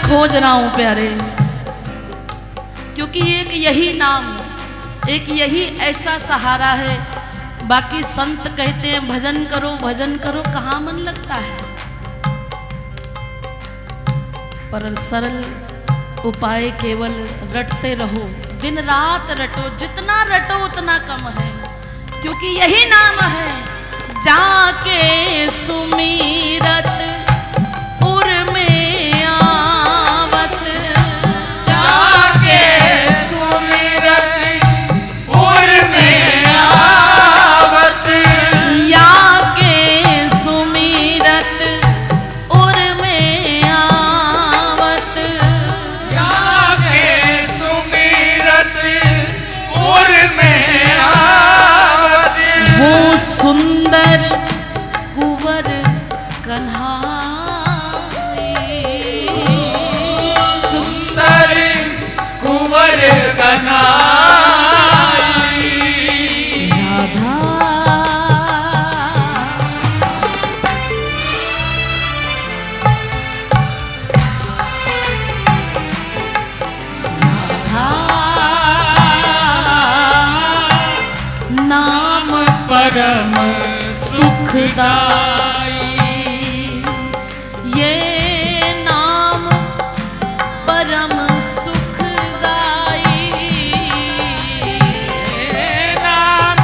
खोज रहा हूं प्यारे, क्योंकि एक यही नाम, एक यही ऐसा सहारा है। बाकी संत कहते हैं भजन करो, कहाँ मन लगता है। पर सरल उपाय केवल रटते रहो, दिन रात रटो, जितना रटो उतना कम है, क्योंकि यही नाम है जाके सुमीरत उर में आवत, जाके सुमिरत उर में आवत, या के सुमीरत उर में आवत, जाके सुमिरत उर में आवत। वो सुंदर कुंवर कन्हाई, सुंदर कुंवर कन्हाई, राधा नाम परम सुखदाई, ये नाम परम सुखदाई, नाम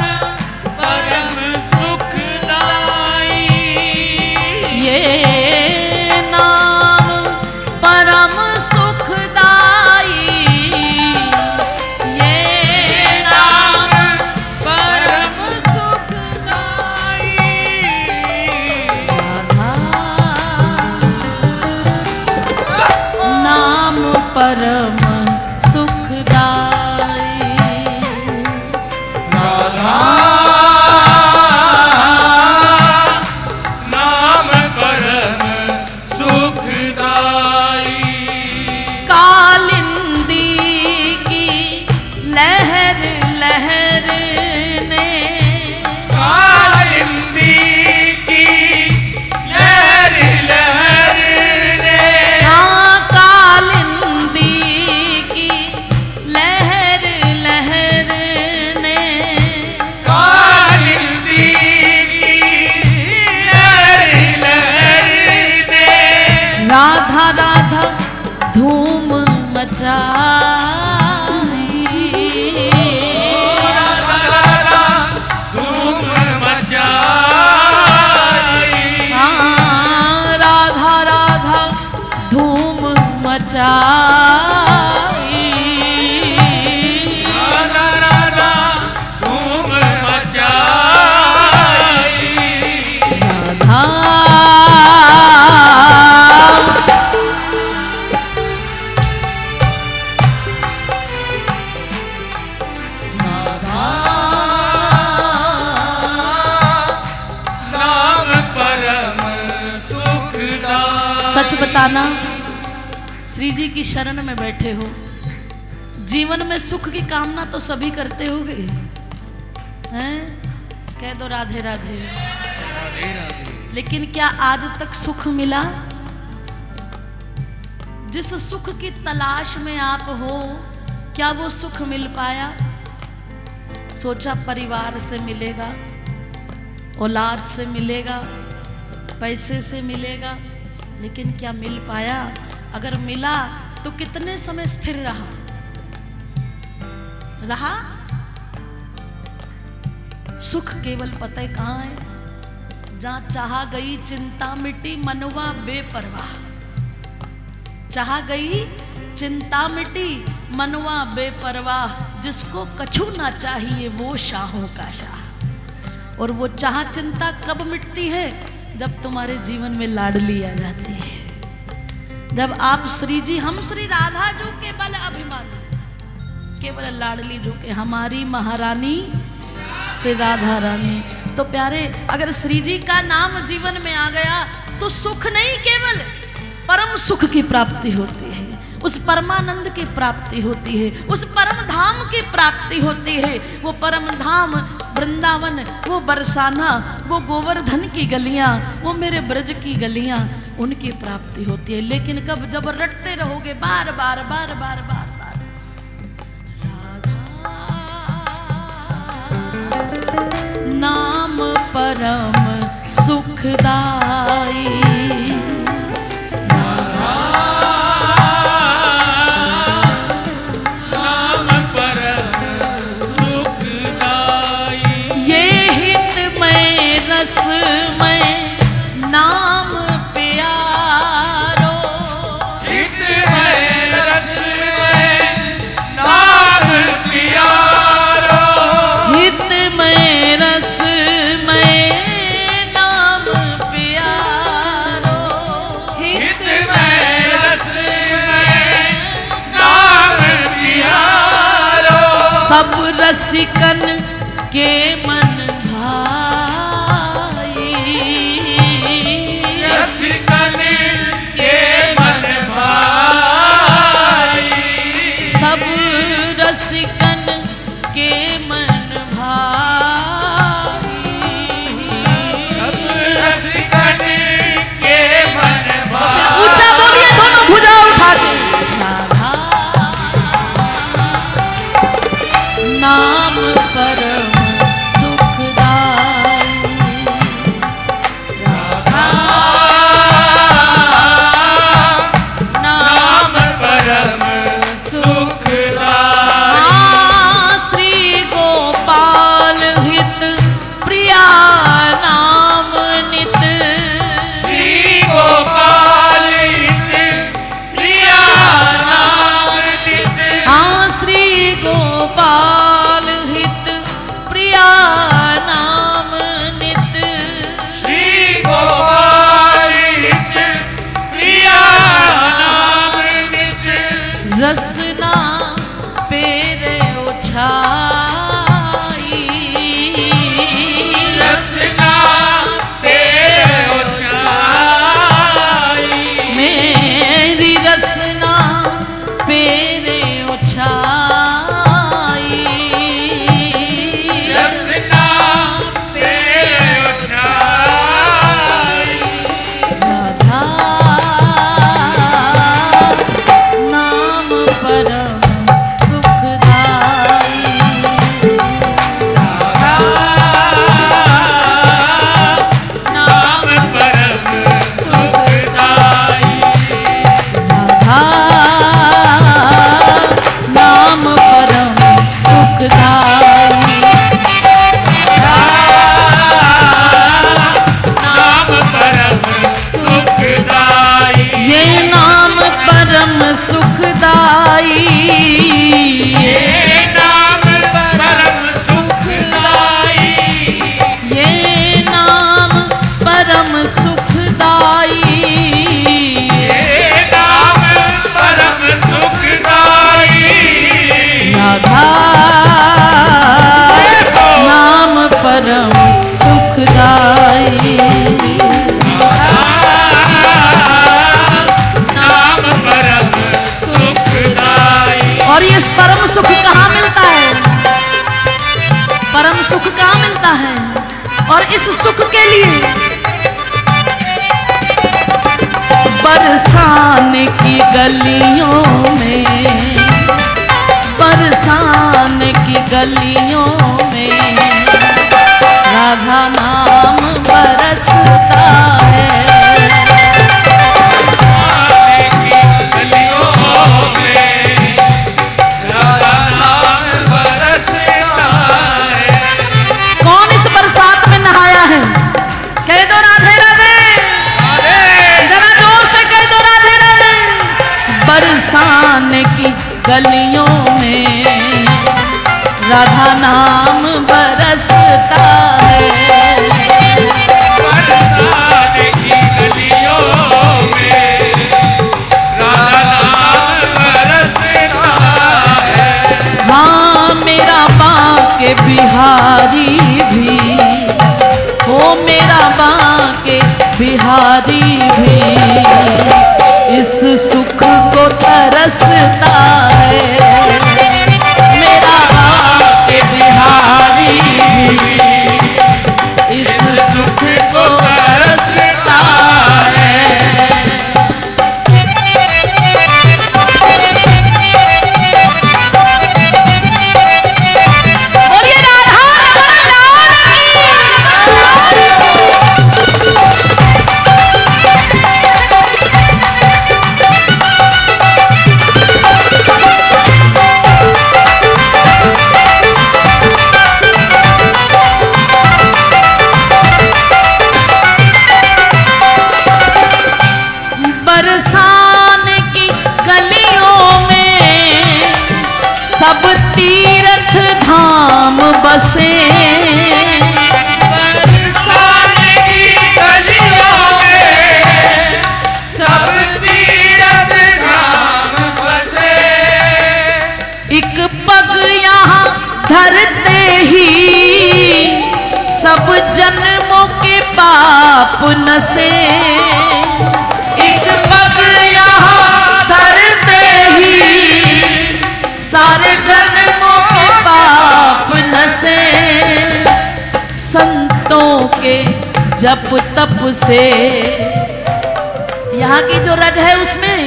परम सुखदाई, ये नाम परम सुखदाई, ये नाम परम सुखदाई, नाम परम सुखदाई। राधा नाम परम सुखदाई, कालिंदी की लहर लहर ने, कालिंदी की लहर लहर ने, हाँ कालिंदी की लहर लहर ने, कालिंदी की लहर लहर ने, राधा राधा धूम मचाई, राधा राधा धूम मचाई, हाँ राधा राधा धूम मचाई, राधा राधा धूम मचाई, राधा नाम परम सुखदाई। सच बताना, श्री जी की शरण में बैठे हो, जीवन में सुख की कामना तो सभी करते होगे, हैं? कह दो राधे राधे। लेकिन क्या आज तक सुख मिला? जिस सुख की तलाश में आप हो, क्या वो सुख मिल पाया? सोचा परिवार से मिलेगा, औलाद से मिलेगा, पैसे से मिलेगा, लेकिन क्या मिल पाया? अगर मिला तो कितने समय स्थिर रहा? सुख केवल पता है कहाँ है? जहाँ चाहा गई चिंता मिटी मनवा बेपरवाह, चाहा गई चिंता मिटी मनवा बेपरवाह, जिसको कछु ना चाहिए वो शाहों का शाह। और वो चाह चिंता कब मिटती है? जब तुम्हारे जीवन में लाडली आ जाती है, जब आप श्री जी, हम श्री राधा जो केवल अभिमानी, केवल लाडली जो के हमारी महारानी श्री राधा रानी। तो प्यारे, अगर श्री जी का नाम जीवन में आ गया तो सुख नहीं, केवल परम सुख की प्राप्ति होती है, उस परमानंद की प्राप्ति होती है, उस परम धाम की प्राप्ति होती है। वो परम धाम वृंदावन, वो बरसाना, वो गोवर्धन की गलियां, वो मेरे ब्रज की गलियां, उनकी प्राप्ति होती है। लेकिन कब? जब रटते रहोगे बार बार बार बार बार बार, राधा नाम परम सुखदाई, नाम परम सुखदाई। ये हित में रस में नाम प्यारो, हित में रस में नाम प्यारो, हित में रस में नाम प्यारो, हित में रस में नाम प्यारो। सब रसिकन के मन भाई, रसिकन के मन भाई, सब रसिकन के मन भाई, सब रसिकन के मन भाई। ऊंचा बोलिए दोनों भुजा उठा के, राधा नाम परम सुखदाई, राधा नाम परम सुखदाई। श्री गोपाल हित प्रिया नाम नित, श्री गोपाल हित प्रिया नाम नित, हाँ श्री गोपाल हित प्रिया नाम नित, श्री गोपाल हित प्रिया नाम नित। रसना पेरे उछाई, रसना तेरे उचाई, मेरी रसना पेरे उछाई, रसना तेरे उचाई। राधा नाम परम सुखदाई, नाम परम सुखदाई। राधा नाम परम सुखदाई, नाम परम सुखदाई। ये नाम परम सुखदाई, ये नाम परम सुखदाई। ये नाम परम सुखदाई, ये नाम परम सुखदाई। राधा नाम परम सुखदाई, नाम परम सुखदाई। और ये परम सुख कहाँ मिलता है? परम सुख कहाँ मिलता है? और इस सुख के लिए बरसाने की गलियों में, बरसाने की गलियों में राधा नाम बरसता है, आने की गलियों में राधा नाम बरसता है। कौन इस बरसात में नहाया है? कह दो राधे राधे, अरे जरा जोर से कह दो राधे राधे। बरसाने की गलियों में राधा नाम बरसता है, बरसाने की गलियों में राधा नाम बरसता है। हाँ मेरा बांके बिहारी भी, ओ मेरा बांके बिहारी भी इस सुख को तरसता है, मेरा बांके बिहारी भी इस सुख को तरसता है। बसे। बरसाने की गलियों में सब तीरथ धाम बसे। एक पग यहाँ धरते ही सब जन्मों के पाप नसे। एक पग यहाँ धरते ही सारे जन्मों के पाप नसे। संतों के जप तप से, यहाँ की जो रज है उसमें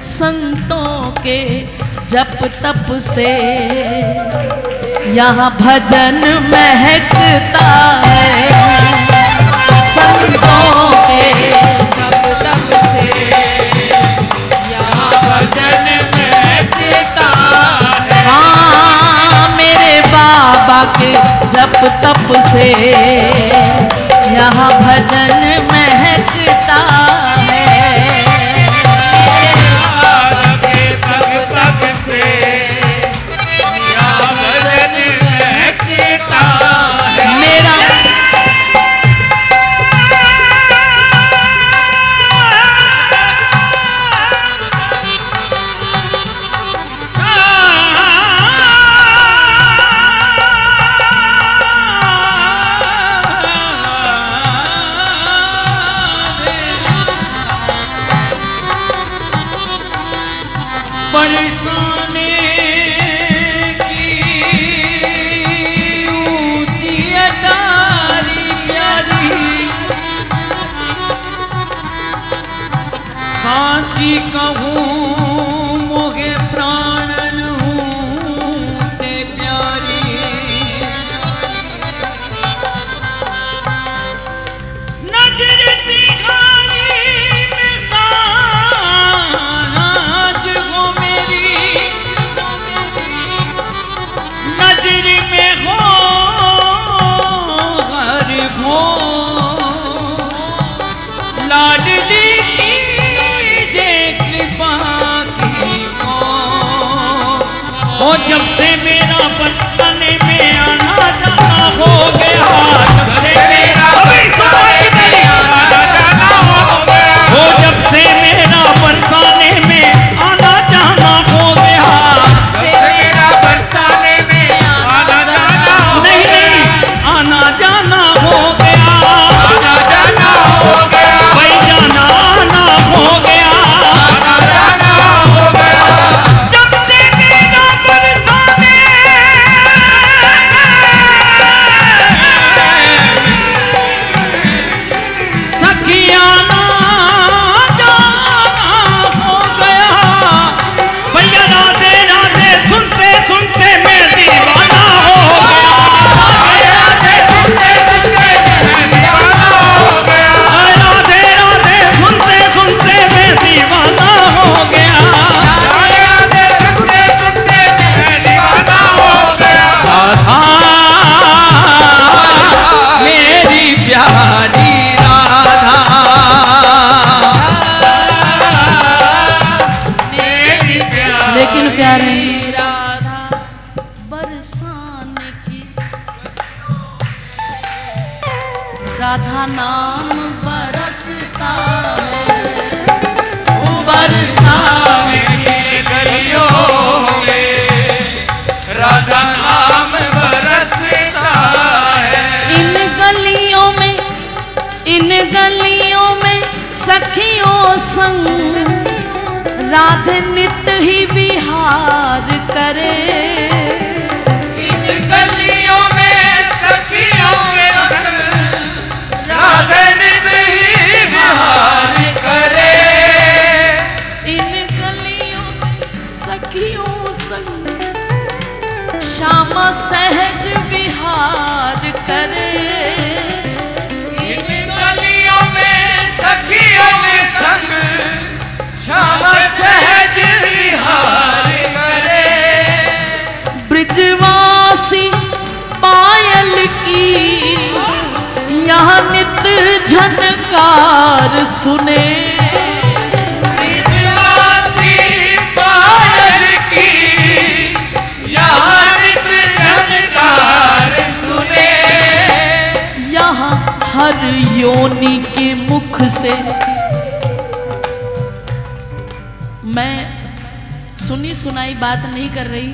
संतों के जप तप से यहाँ भजन महकता है। संतों के जप तप से यहाँ भजन महकता है। हाँ, मेरे बाबा के जप तप से यहाँ भजन महकता है। जप तप से यहाँ भजन महकता है। मेरा बरसाने की ऊंची अटारी प्यारी, सांची कहूँ मोगे प्राणन हूँ ते प्यारी। नजर दिखारी में साज हो मेरी, नजर में हो हर हो लाडली कीजे कृपा की को। जब से मेरा बचपने में आना जाना हो गया, जब से मेरा बरसाने में आना जाना हो गया, हो जब से मेरा बरसाने में आना जाना हो गया, जब से मेरा बरसाने में आना जाना हो गया, नहीं आना जाना हो गया, आना जाना हो गया, भाई जाना आना हो गया, आना जाना हो गया। जब से मेरा बरसाने सखियाना जाना हो गया, भैया राधे राधे सुनते सुनते मैं दीवाना हो गया, राधे सुनते सुनते मैं दीवाना हो गया, राधे राधे सुनते सुनते मैं दीवाना हो गया, राधे सुनते सुनते मैं दीवाना हो गया। राधा मेरी प्यारी राधा, मेरी प्यारी लेकिन प्यारी राधा बरसाने की, राधा नाम बरसता है। बरसाने की गलियों में राधा नाम बरसता है। इन गलियों में, इन गलियों में सखियों संग राधे नित ही विहार करे। इन गलियों में सखियों में राधे नित ही विहार करे। इन गलियों में सखियों संग श्याम सहज विहार करे। इन गलियों में सखियों में संग श्याम सहज विहार करे। ब्रजवासी पायल की यहाँ नित झनकार सुने। ब्रजवासी पायल की यहाँ नित झनकार से। मैं सुनी सुनाई बात नहीं कर रही,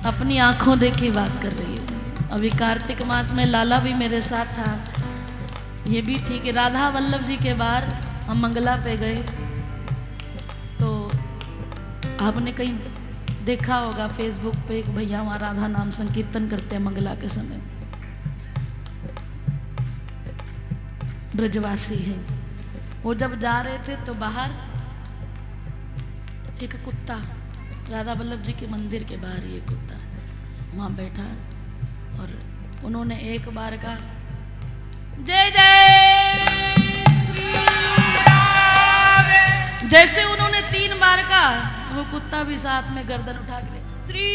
अपनी आंखों देखी बात कर रही हूँ। अभी कार्तिक मास में लाला भी मेरे साथ था। ये भी थी कि राधा वल्लभ जी के बार हम मंगला पे गए, तो आपने कहीं देखा होगा फेसबुक पे एक भैया वहाँ राधा नाम संकीर्तन करते हैं मंगला के समय, ब्रजवासी हैं। वो जब जा रहे थे तो बाहर एक कुत्ता, राधा वल्लभ जी के मंदिर के बाहर ये कुत्ता वहाँ बैठा, और उन्होंने एक बार कहा जय जय श्री राम। जैसे उन्होंने 3 बार कहा, वो कुत्ता भी साथ में गर्दन उठा के श्री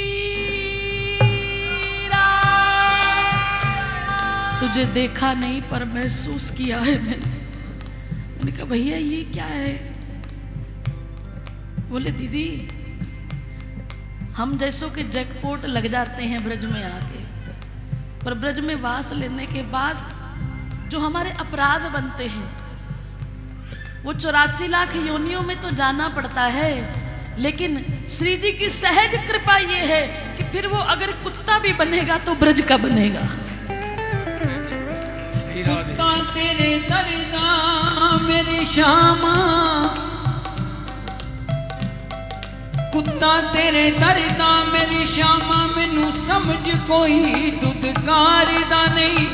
राम। तुझे देखा नहीं पर महसूस किया है मैंने कहा भैया ये क्या है? बोले दीदी हम जैसों के जैकपॉट लग जाते हैं ब्रज में आके, पर ब्रज में वास लेने के बाद जो हमारे अपराध बनते हैं वो 84 लाख योनियों में तो जाना पड़ता है, लेकिन श्री जी की सहज कृपा ये है कि फिर वो अगर कुत्ता भी बनेगा तो ब्रज का बनेगा। कुत्ता तेरे दरदा मेरी श्यामा, कुत्ता तेरे दरदा मेरी श्यामा, मैनू समझ कोई दुदकार दा नहीं।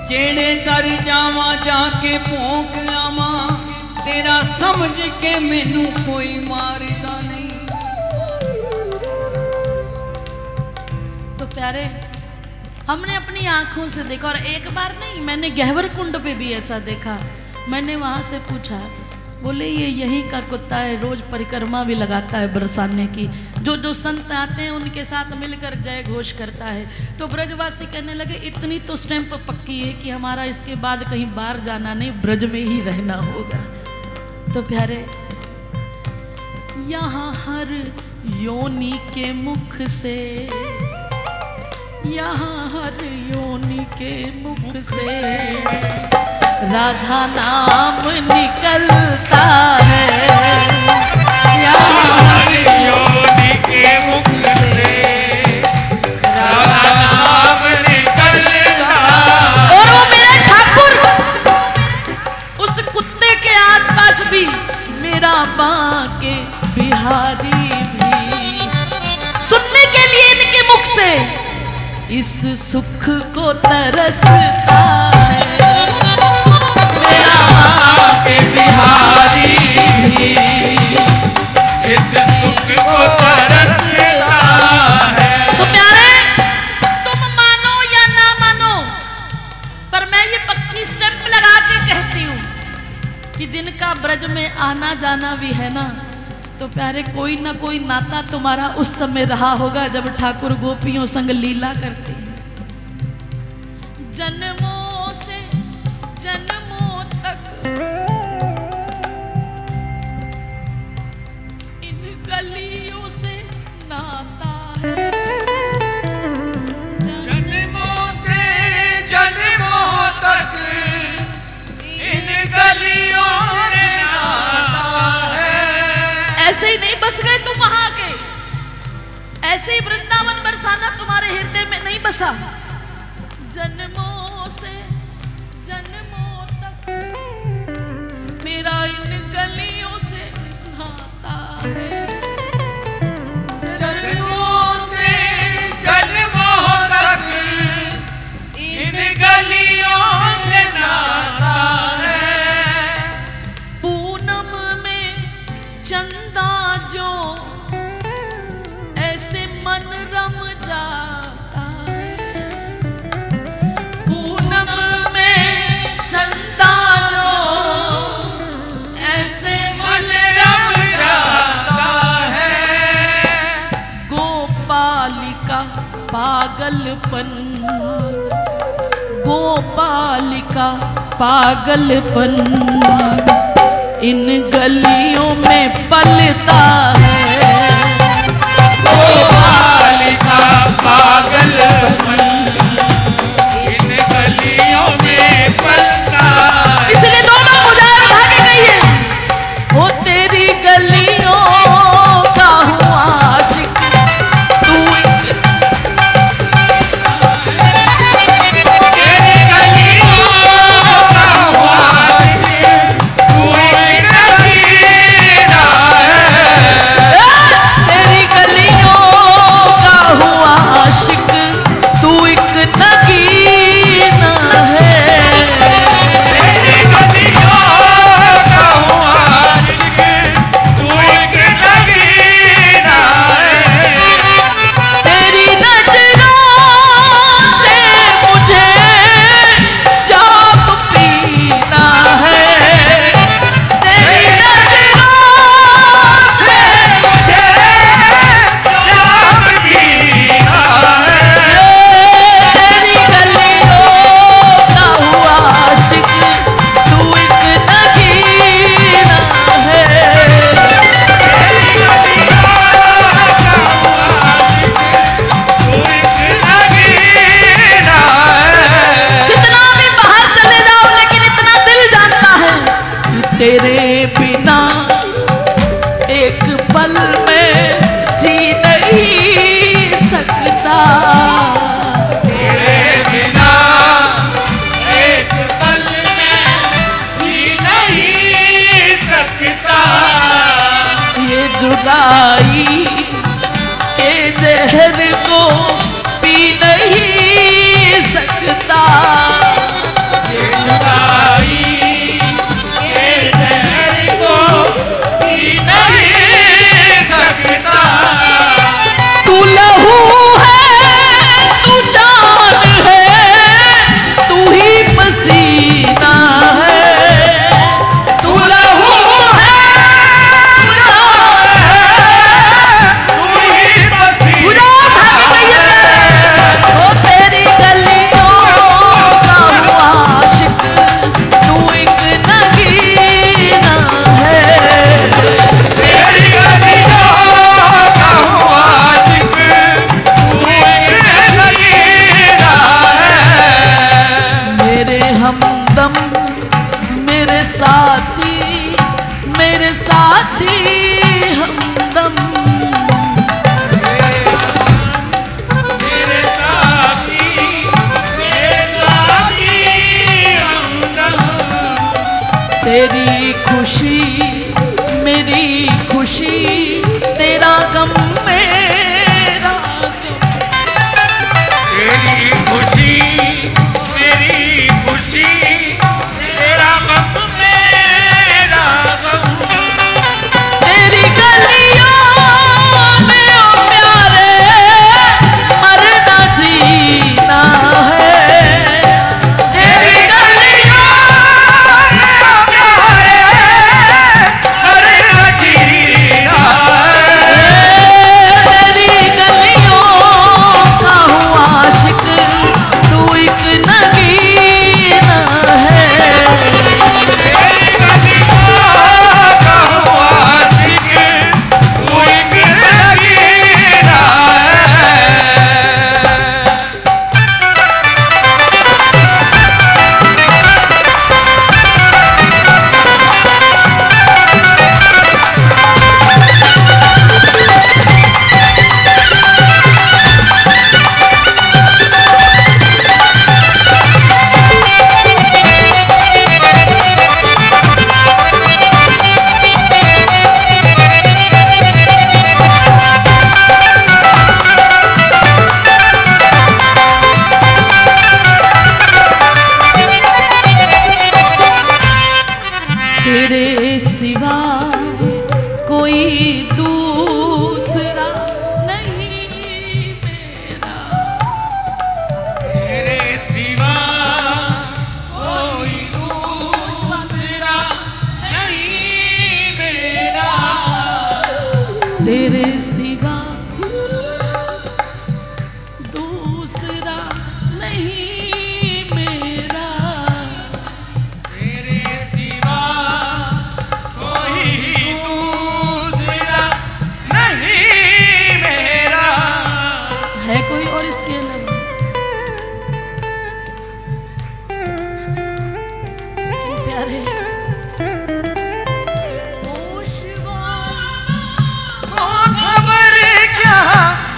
जेड़े दर जावा जाके भोंक आवा, तेरा समझ के मैनू कोई मारदा नहीं। तो प्यारे हमने अपनी आंखों से देखा, और एक बार नहीं, मैंने गहवर कुंड पे भी ऐसा देखा। मैंने वहां से पूछा, बोले ये यहीं का कुत्ता है, रोज परिक्रमा भी लगाता है बरसाने की, जो संत आते हैं उनके साथ मिलकर जय घोष करता है। तो ब्रजवासी कहने लगे इतनी तो स्टैंप पक्की है कि हमारा इसके बाद कहीं बाहर जाना नहीं, ब्रज में ही रहना होगा। तो प्यारे यहाँ हर योनि के मुख से, यहाँ हर योनि के मुख से राधा नाम निकलता है। यहाँ हर योनि के मुख से राधा नाम निकलता। और वो मेरे ठाकुर उस कुत्ते के आसपास भी मेरा बांके बिहारी भी सुनने के लिए इनके मुख से इस सुख को तरसता है। मेरा बांके बिहारी भी इस सुख को तरसता है। तो प्यारे तुम मानो या ना मानो, पर मैं ये पक्की स्टैंप लगा के कहती हूँ कि जिनका ब्रज में आना जाना भी है ना, तो प्यारे कोई ना कोई नाता तुम्हारा उस समय रहा होगा जब ठाकुर गोपियों संग लीला करते हैं। जन्मों से जन्मों तक इन गलियों से नाता है। जन्मों से जन्मों तक इन गलियों से नाता है। ऐसे ही नहीं बस गए तुम वहां के, ऐसे ही वृंदावन बरसाना तुम्हारे हृदय में नहीं बसा। जन्मों से जन्मों तक मेरा इन गलियों से नाता है। जन्मों से जन्मों तक इन गलियों से नाता है। पूनम में चंदा जो ऐसे मन रम जाता है। पूनम में चंदा जो ऐसे मन रम जाता है। गोपालिका पागलपन, गोपालिका पागलपन इन गलियों में पलता है। गोपालिका पागलपन इन गलियों में तेरे बिना एक पल में जी नहीं सकता। ये जुदाई के जहर को पी नहीं सकता। ये जुदाई के जहर को पी नहीं सकता। तू लहू है, तू जान है, तू ही पसीना है। तू लहू है, तू जान है, तू ही पसीना वो तेरी गलियों का हुआ आशिक, तू एक नगीना है। तेरी गलियों का हुआ आशिक, तू एक नगीना है। मेरे हमदम, मेरे साथी, मेरे साथी हमदम। मेरे साथी हमदम। तेरी खुशी मेरी खुशी, तेरा गम मेरा गम। तेरी खुशी मेरी खुशी, तेरा गम मेरा गम। तेरी गलियों में ओ प्यारे मरना जीना है। तेरी गलियों में ओ प्यारे मरना जीना है। तेरी गलियों का हुआ आशिक, तू एक नगीना है। तेरी गलियों का हुआ आशिक, तू एक नगीना है। तेरे सिवा कोई दूसरा नहीं मेरा। तेरे सिवा कोई दूसरा नहीं मेरा। तेरे सिवा दूसरा नहीं मेरा। तेरे सिवा कोई दूसरा नहीं मेरा। है कोई और इसके अलावा? लेकिन प्यारे ओ खबर क्या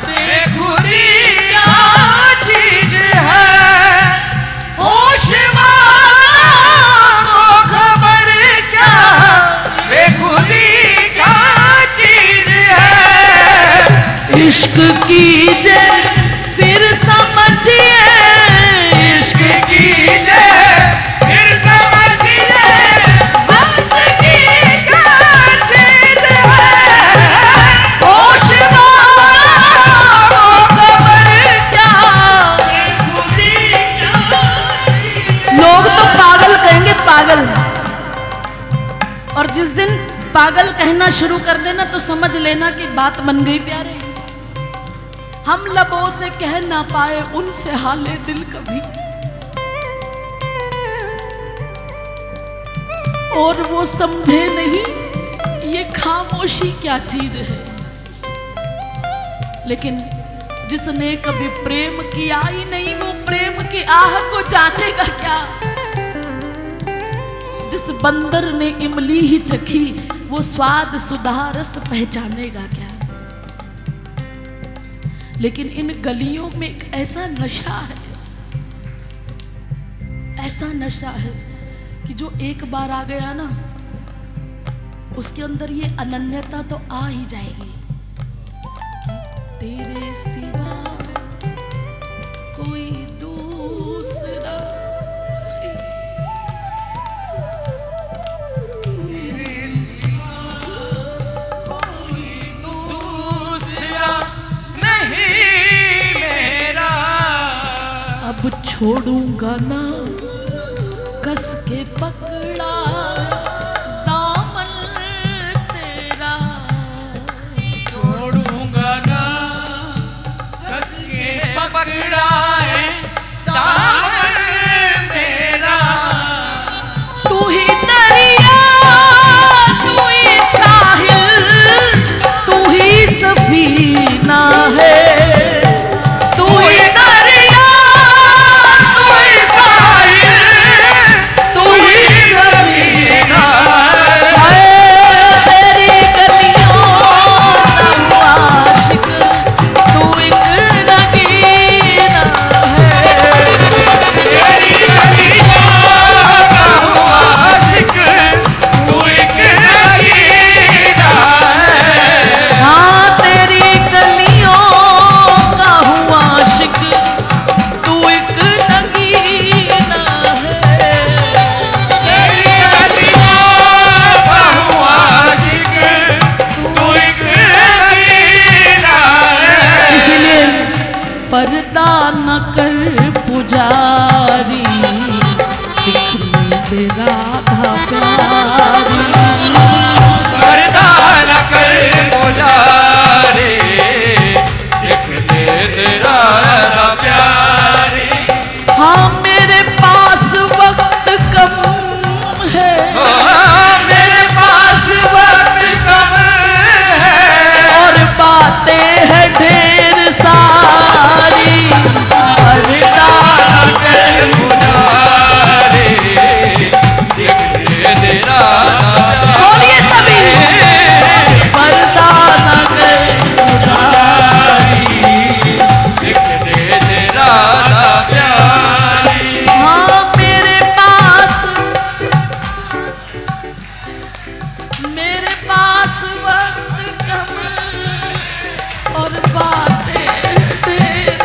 बेखुदी क्या चीज है। होशवार को खबर क्या बेखुदी क्या चीज है। इश्क कीजिए फिर समझिए, इश्क कीजिए फिर समझिए, जिंदगी क्या चीज है। होशवार को खबर क्या। बेखुदी क्या लोग तो पागल कहेंगे पागल, और जिस दिन पागल कहना शुरू कर देना तो समझ लेना कि बात बन गई प्यारे। हम लबों से कह ना पाए उनसे हाले दिल कभी, और वो समझे नहीं ये खामोशी क्या चीज है। लेकिन जिसने कभी प्रेम किया ही नहीं, वो प्रेम की आह को जानेगा क्या। जिस बंदर ने इमली ही चखी, वो स्वाद सुधा रस पहचानेगा क्या। लेकिन इन गलियों में एक ऐसा नशा है, ऐसा नशा है कि जो एक बार आ गया ना, उसके अंदर ये अनन्यता तो आ ही जाएगी कि तेरे सिवा कोई दूसरा, अब छोड़ूंगा ना कस के पकड़ा दामन तेरा, छोड़ूंगा ना कस के पकड़ा है दामन तेरा। तू ही दरिया, तू ही साहिल, तू ही सफीना है, पर्दा न कर पुजारी, दिख मेरे राधा प्यारी, पर्दा न कर पुजारी, दिख मेरे राधा प्यारी। हाँ मेरे पास वक्त कम है, मेरे पास वक्त कम है, और बातें हैं ढेर सारी, पर्दा न कर पुजारी, दिख मेरे राधा, बोलिए सभी, पर्दा न कर पुजारी, दिख मेरे राधा प्यारी। हाँ मेरे पास वक्त कम और बातें ढेर,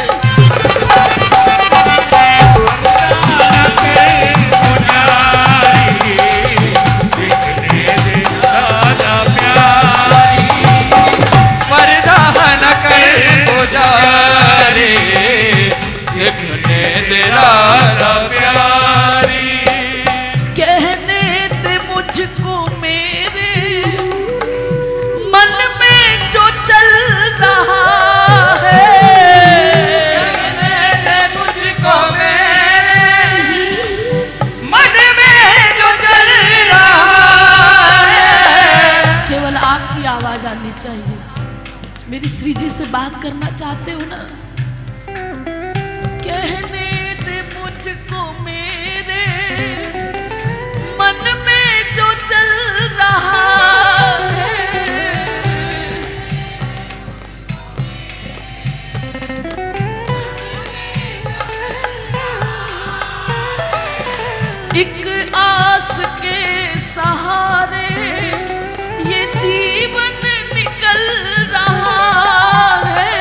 कहने दे मुझको मेरे मन में जो चल रहा है, कहने दे मुझको मेरे मन में जो चल रहा है। केवल आपकी आवाज आनी चाहिए। मेरी श्री जी से बात करना चाहते हो ना, कहने दे मुझको मेरे मन में जो चल रहा है, एक आस के सहारे ये जीवन निकल रहा है,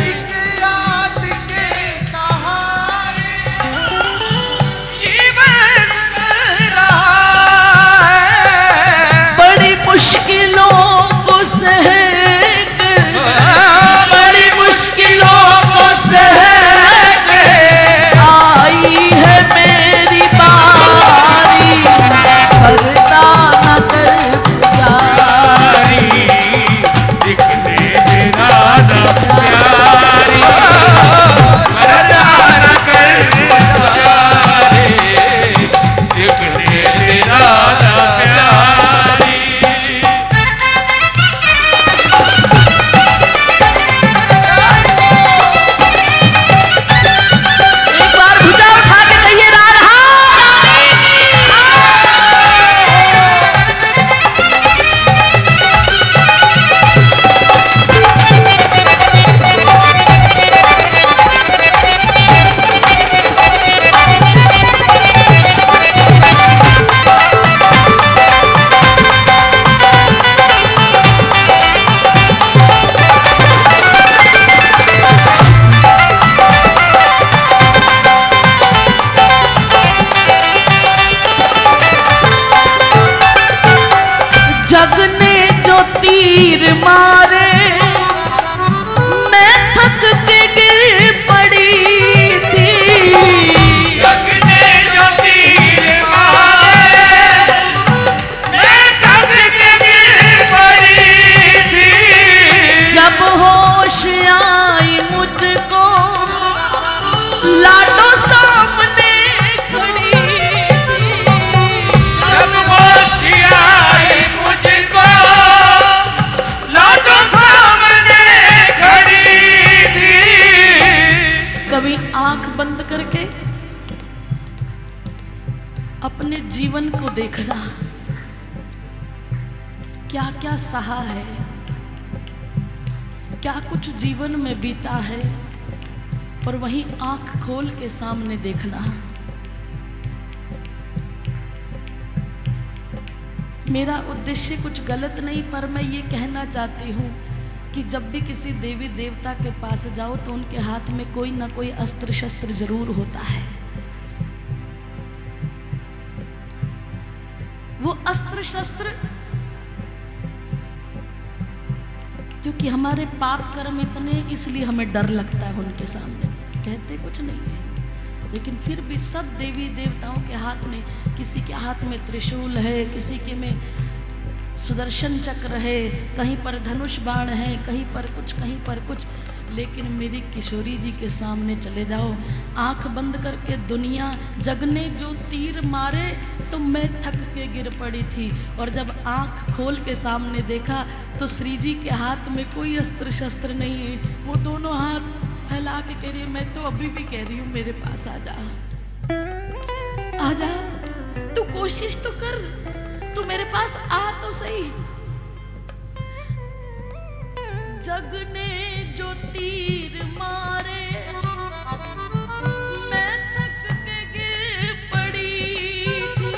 एक आस के सहारे देखना, क्या क्या सहा है, क्या कुछ जीवन में बीता है, और वहीं आंख खोल के सामने देखना। मेरा उद्देश्य कुछ गलत नहीं, पर मैं ये कहना चाहती हूँ कि जब भी किसी देवी देवता के पास जाओ तो उनके हाथ में कोई ना कोई अस्त्र शस्त्र जरूर होता है। वो अस्त्र शस्त्र क्योंकि हमारे पाप कर्म इतने, इसलिए हमें डर लगता है उनके सामने। कहते कुछ नहीं है, लेकिन फिर भी सब देवी देवताओं के हाथ में, किसी के हाथ में त्रिशूल है, किसी के में सुदर्शन चक्र है, कहीं पर धनुष बाण है, कहीं पर कुछ, कहीं पर कुछ। लेकिन मेरी किशोरी जी के सामने चले जाओ, आंख बंद करके दुनिया जग ने जो तीर मारे तो मैं थक के गिर पड़ी थी, और जब आंख खोल के सामने देखा तो श्री जी के हाथ में कोई अस्त्र शस्त्र नहीं है। वो दोनों हाथ फैला के कह रही है, मैं तो अभी भी कह रही हूँ मेरे पास आ जा, आ जा, तू कोशिश तो कर, तू मेरे पास आ तो सही। जग ने जो तीर मारे मैं थक के गिर पड़ी थी,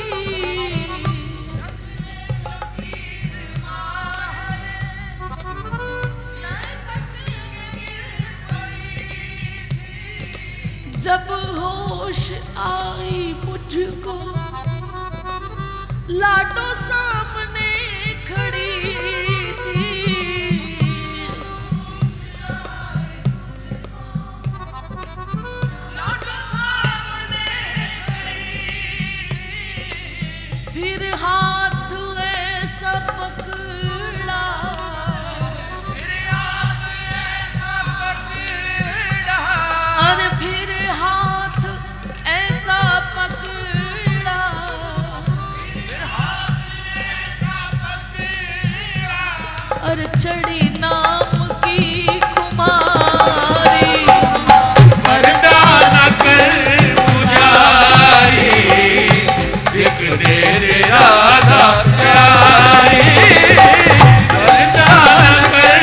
जब होश आई मुझको लाडो सामने खड़ी थी, लाडो सामने खड़ी थी, फिर हाथ ऐसा पकड़ा, फिर हाथ ऐसा पकड़ा, अरे फिर हाथ ऐसा पकड़ा, और चढ़ी नाम की खुमारी, पर्दा न कर पुजारी, एक तेरे राधा प्यारी, पर्दा न कर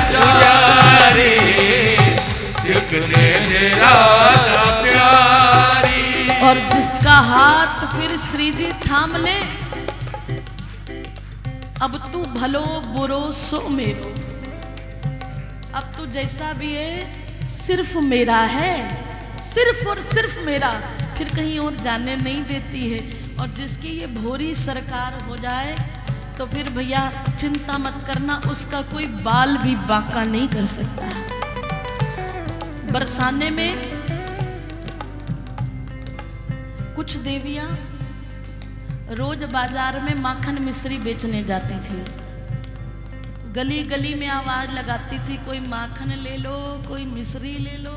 पुजारी, एक तेरे राधा प्यारी। और जिसका हाथ फिर श्री जी थाम ले, अब तू भलो बुरो सो मेरो, अब तू जैसा भी है सिर्फ मेरा है, सिर्फ और सिर्फ मेरा, फिर कहीं और जाने नहीं देती है। और जिसकी ये भोरी सरकार हो जाए तो फिर भैया चिंता मत करना, उसका कोई बाल भी बांका नहीं कर सकता। बरसाने में कुछ देवियां रोज बाजार में माखन मिश्री बेचने जाती थी, गली गली में आवाज लगाती थी, कोई माखन ले लो, कोई मिश्री ले लो,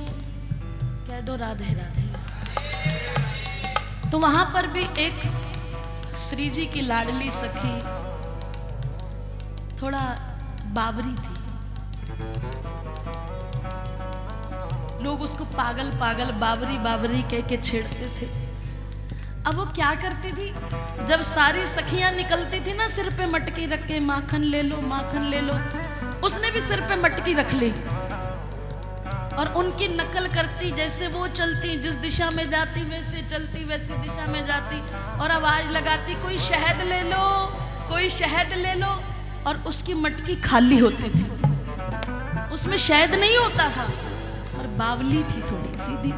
कह दो राधे राधे। तो वहां पर भी एक श्री जी की लाडली सखी थोड़ा बावरी थी, लोग उसको पागल पागल बावरी बावरी कह के छेड़ते थे। अब वो क्या करती थी, जब सारी सखियां निकलती थी ना सिर पे मटकी रख के, माखन ले लो माखन ले लो, उसने भी सिर पे मटकी रख ली और उनकी नकल करती, जैसे वो चलती, जिस दिशा में जाती वैसे चलती, वैसी दिशा में जाती, और आवाज लगाती, कोई शहद ले लो, कोई शहद ले लो, और उसकी मटकी खाली होती थी, उसमें शहद नहीं होता था, और बावली थी थोड़ी सीधी,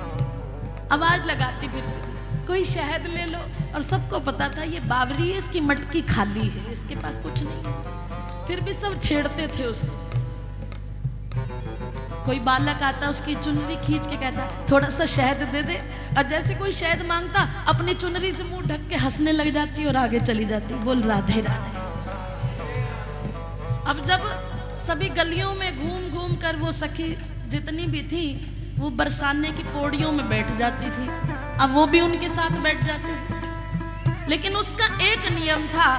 आवाज लगाती फिर कोई शहद ले लो, और सबको पता था ये बावरी है, इसकी मटकी खाली है, इसके पास कुछ नहीं, फिर भी सब छेड़ते थे उसको। कोई बालक आता, उसकी चुनरी खींच के कहता थोड़ा सा शहद दे दे, और जैसे कोई शहद मांगता अपनी चुनरी से मुंह ढक के हंसने लग जाती और आगे चली जाती, बोल राधे राधे। अब जब सभी गलियों में घूम घूम कर वो सखी जितनी भी थी वो बरसाने की पौड़ियों में बैठ जाती थी, अब वो भी उनके साथ बैठ जाती थी, लेकिन उसका एक नियम था,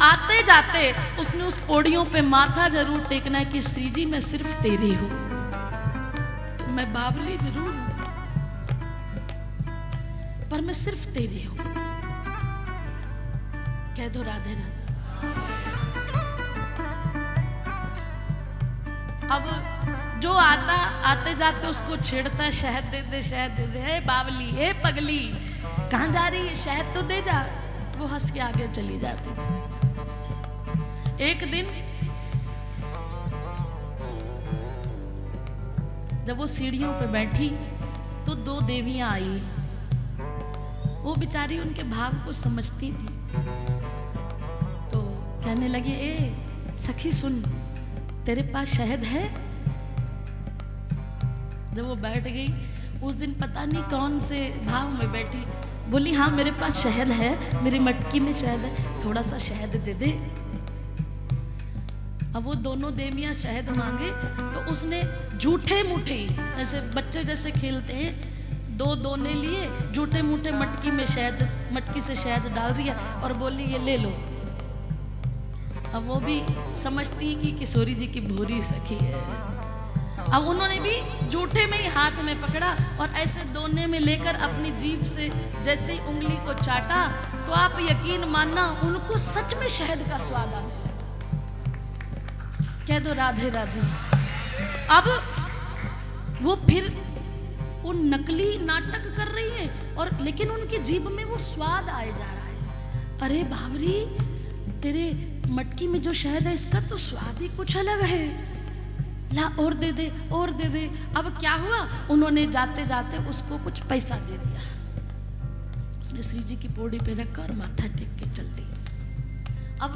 आते जाते उसने उस पौड़ियों पे माथा जरूर टेकना है कि श्री जी मैं सिर्फ तेरी हूं, मैं बावली जरूर हूं पर मैं सिर्फ तेरी हूं। कह दो राधे राधे। अब जो आता आते जाते उसको छेड़ता, शहद दे दे, शहद दे दे, हे बावली, हे पगली, कहाँ जा रही है, शहद तो दे जा। वो हंस के आगे चली जाती। एक दिन जब वो सीढ़ियों पे बैठी तो दो देवियां आई। वो बेचारी उनके भाव को समझती थी, तो कहने लगी, ए सखी सुन, तेरे पास शहद है? जब वो बैठ गई, उस दिन पता नहीं कौन से भाव में बैठी, बोली हाँ मेरे पास शहद है, मेरी मटकी में शहद है, थोड़ा सा शहद दे दे। अब वो दोनों देवियां शहद मांगे तो उसने झूठे मूठे, ऐसे बच्चे जैसे खेलते हैं, दो दोने लिए, झूठे मूठे मटकी में शहद, मटकी से शहद डाल दिया और बोली ये ले लो। अब वो भी समझती कि किशोरी जी की भूरी सखी है। अब उन्होंने भी झूठे में ही हाथ में पकड़ा और ऐसे दोने में लेकर अपनी जीभ से जैसे ही उंगली को चाटा तो आप यकीन मानना उनको सच में शहद का स्वाद आ गया। कह दो राधे राधे। अब वो फिर वो नकली नाटक कर रही है और लेकिन उनकी जीभ में वो स्वाद आए जा रहा है। अरे बावरी, तेरे मटकी में जो शहद है इसका तो स्वाद ही कुछ अलग है, ला और दे दे, और दे दे। अब क्या हुआ, उन्होंने जाते जाते उसको कुछ पैसा दे दिया। उसने श्री जी की पौड़ी पे रखकर माथा टेक के चल दी। अब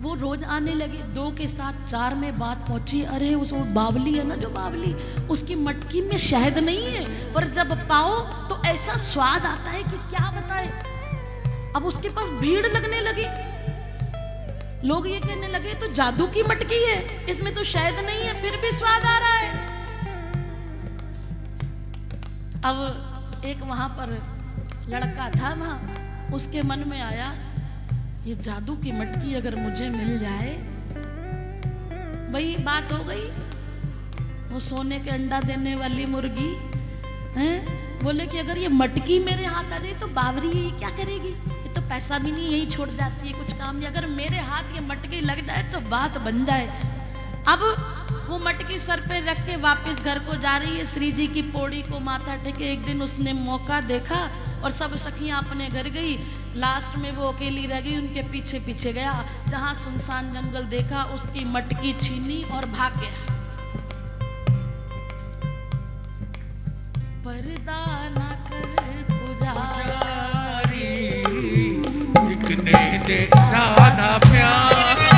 वो रोज आने लगे, 2 के साथ 4 में बात पहुंची, अरे उस बावली है ना जो बावली, उसकी मटकी में शहद नहीं है, पर जब पाओ तो ऐसा स्वाद आता है कि क्या बताएं। अब उसके पास भीड़ लगने लगी, लोग ये कहने लगे तो जादू की मटकी है, इसमें तो शहद नहीं है फिर भी स्वाद आ रहा है। अब एक वहां पर लड़का था वहां, उसके मन में आया ये जादू की मटकी अगर मुझे मिल जाए, वही बात हो गई, वो सोने के अंडा देने वाली मुर्गी हैं, बोले कि अगर ये मटकी मेरे हाथ आ जाए तो बावरी ये क्या करेगी, ये तो पैसा भी नहीं यही छोड़ जाती है, कुछ काम नहीं, अगर मेरे हाथ ये मटकी लग जाए तो बात बन जाए। अब वो मटकी सर पे रख के वापस घर को जा रही है, श्री जी की पौड़ी को माथा टेके। एक दिन उसने मौका देखा और सब सखियां अपने घर गई, लास्ट में वो अकेली रह गई, उनके पीछे पीछे गया, जहां सुनसान जंगल देखा उसकी मटकी छीनी और भाग गया। पर्दा ना कर पुजारी, दिखने दे राधा प्यारी,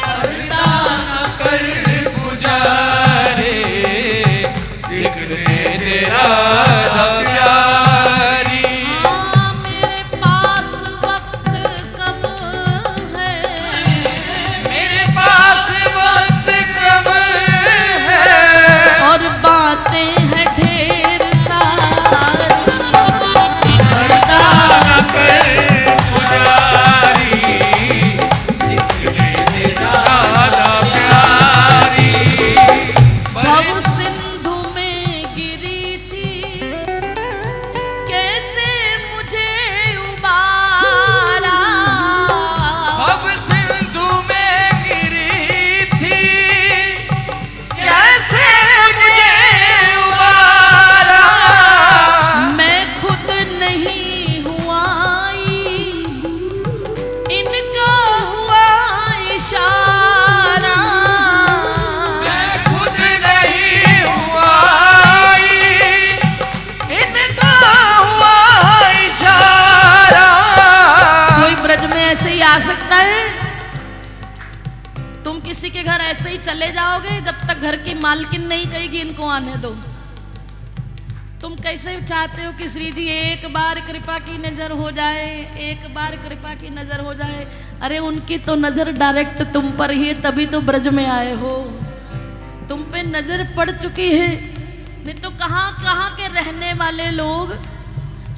पर्दा ना कर पुजारी, दिखने दे राधा प्यारी। हाँ मेरे पास वक्त कम है, मेरे पास वक्त कम है, और बातें हैं ढेर सारी, पर्दा ना कर पुजारी, दिखने दे राधा प्यारी। भव सिंधु में गिरी थी, कैसे मुझे उबारा, अब सिंधु में गिरी थी, कैसे मुझे उबारा। मैं खुद नहीं हुआ इनका हुआ इशारा, मैं खुद नहीं हुआ, इनका हुआ इशारा। कोई ब्रज में ऐसे ही आ सकता है? तुम किसी के घर ऐसे ही चले जाओगे जब तक घर की मालकिन नहीं कहेगी इनको आने दो? तुम कैसे चाहते हो कि श्री जी एक बार कृपा की नजर हो जाए, एक बार कृपा की नजर हो जाए? अरे उनकी तो नजर डायरेक्ट तुम पर ही है, तभी तो ब्रज में आए हो, तुम पे नजर पड़ चुकी है। नहीं तो कहाँ कहाँ के रहने वाले लोग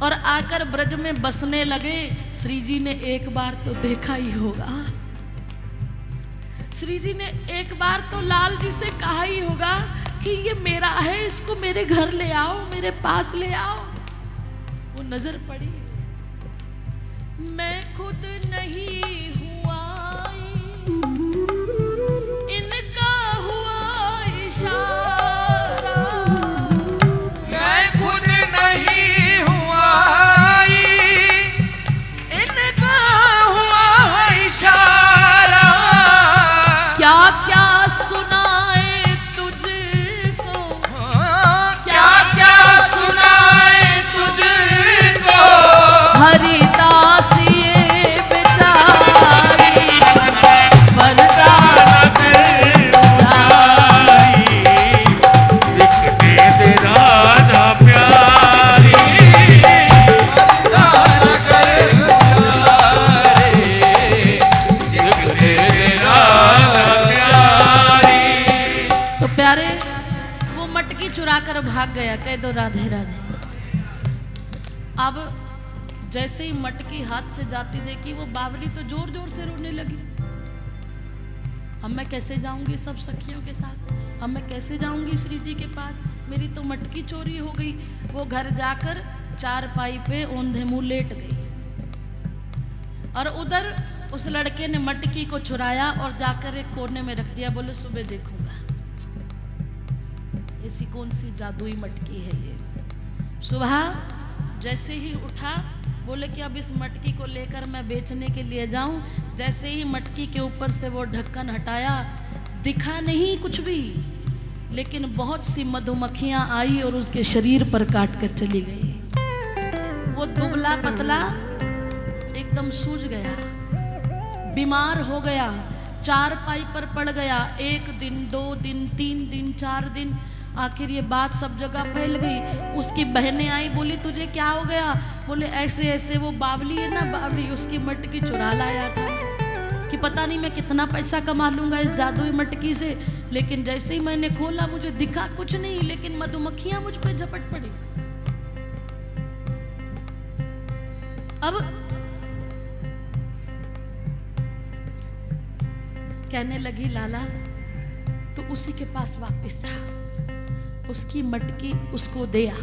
और आकर ब्रज में बसने लगे। श्री जी ने एक बार तो देखा ही होगा, श्री जी ने एक बार तो लाल जी से कहा ही होगा कि ये मेरा है, इसको मेरे घर ले आओ, मेरे पास ले आओ। वो नजर पड़ी, मैं खुद नहीं हुआ, इनका हुआ इशारा। मैं खुद नहीं हुआ, इनका हुआ इशारा। क्या क्या सुनाए तुझको, क्या क्या सुनाए तुझको, हरिदास ये बेचारी बरदा कर उड़ाई। दिखने दे राधा प्यारी, तो प्यारे वो मटकी चुरा कर भाग गया, कह दो राधे राधे। अब जैसे ही मटकी हाथ से जाती देखी वो बावली तो जोर जोर से रोने लगी। अब मैं कैसे जाऊंगी सब सखियों के साथ, अब मैं कैसे जाऊंगी श्री जी के पास, मेरी तो मटकी चोरी हो गई। वो घर जाकर चारपाई पे औंधे मुंह लेट गई और उधर उस लड़के ने मटकी को चुराया और जाकर एक कोने में रख दिया। बोले सुबह देखूंगा। ऐसी कौन सी जादुई मटकी है ये। सुबह जैसे ही उठा बोले कि अब इस मटकी को लेकर मैं बेचने के लिए जाऊं। जैसे ही मटकी के ऊपर से वो ढक्कन हटाया दिखा नहीं कुछ भी, लेकिन बहुत सी मधुमक्खियां आई और उसके शरीर पर काट कर चली गई। वो दुबला पतला एकदम सूज गया, बीमार हो गया, चारपाई पर पड़ गया। 1 दिन 2 दिन 3 दिन 4 दिन, आखिर ये बात सब जगह फैल गई। उसकी बहनें आई, बोली तुझे क्या हो गया। बोले ऐसे ऐसे वो बावली है ना, बावली उसकी मटकी चुरा लाया था कि पता नहीं मैं कितना पैसा कमा लूंगा इस जादुई मटकी से। लेकिन जैसे ही मैंने खोला मुझे दिखा कुछ नहीं, लेकिन मधुमक्खियां मुझ पे झपट पड़ी। अब कहने लगी लाला तो उसी के पास वापस जा, उसकी मटकी उसको दिया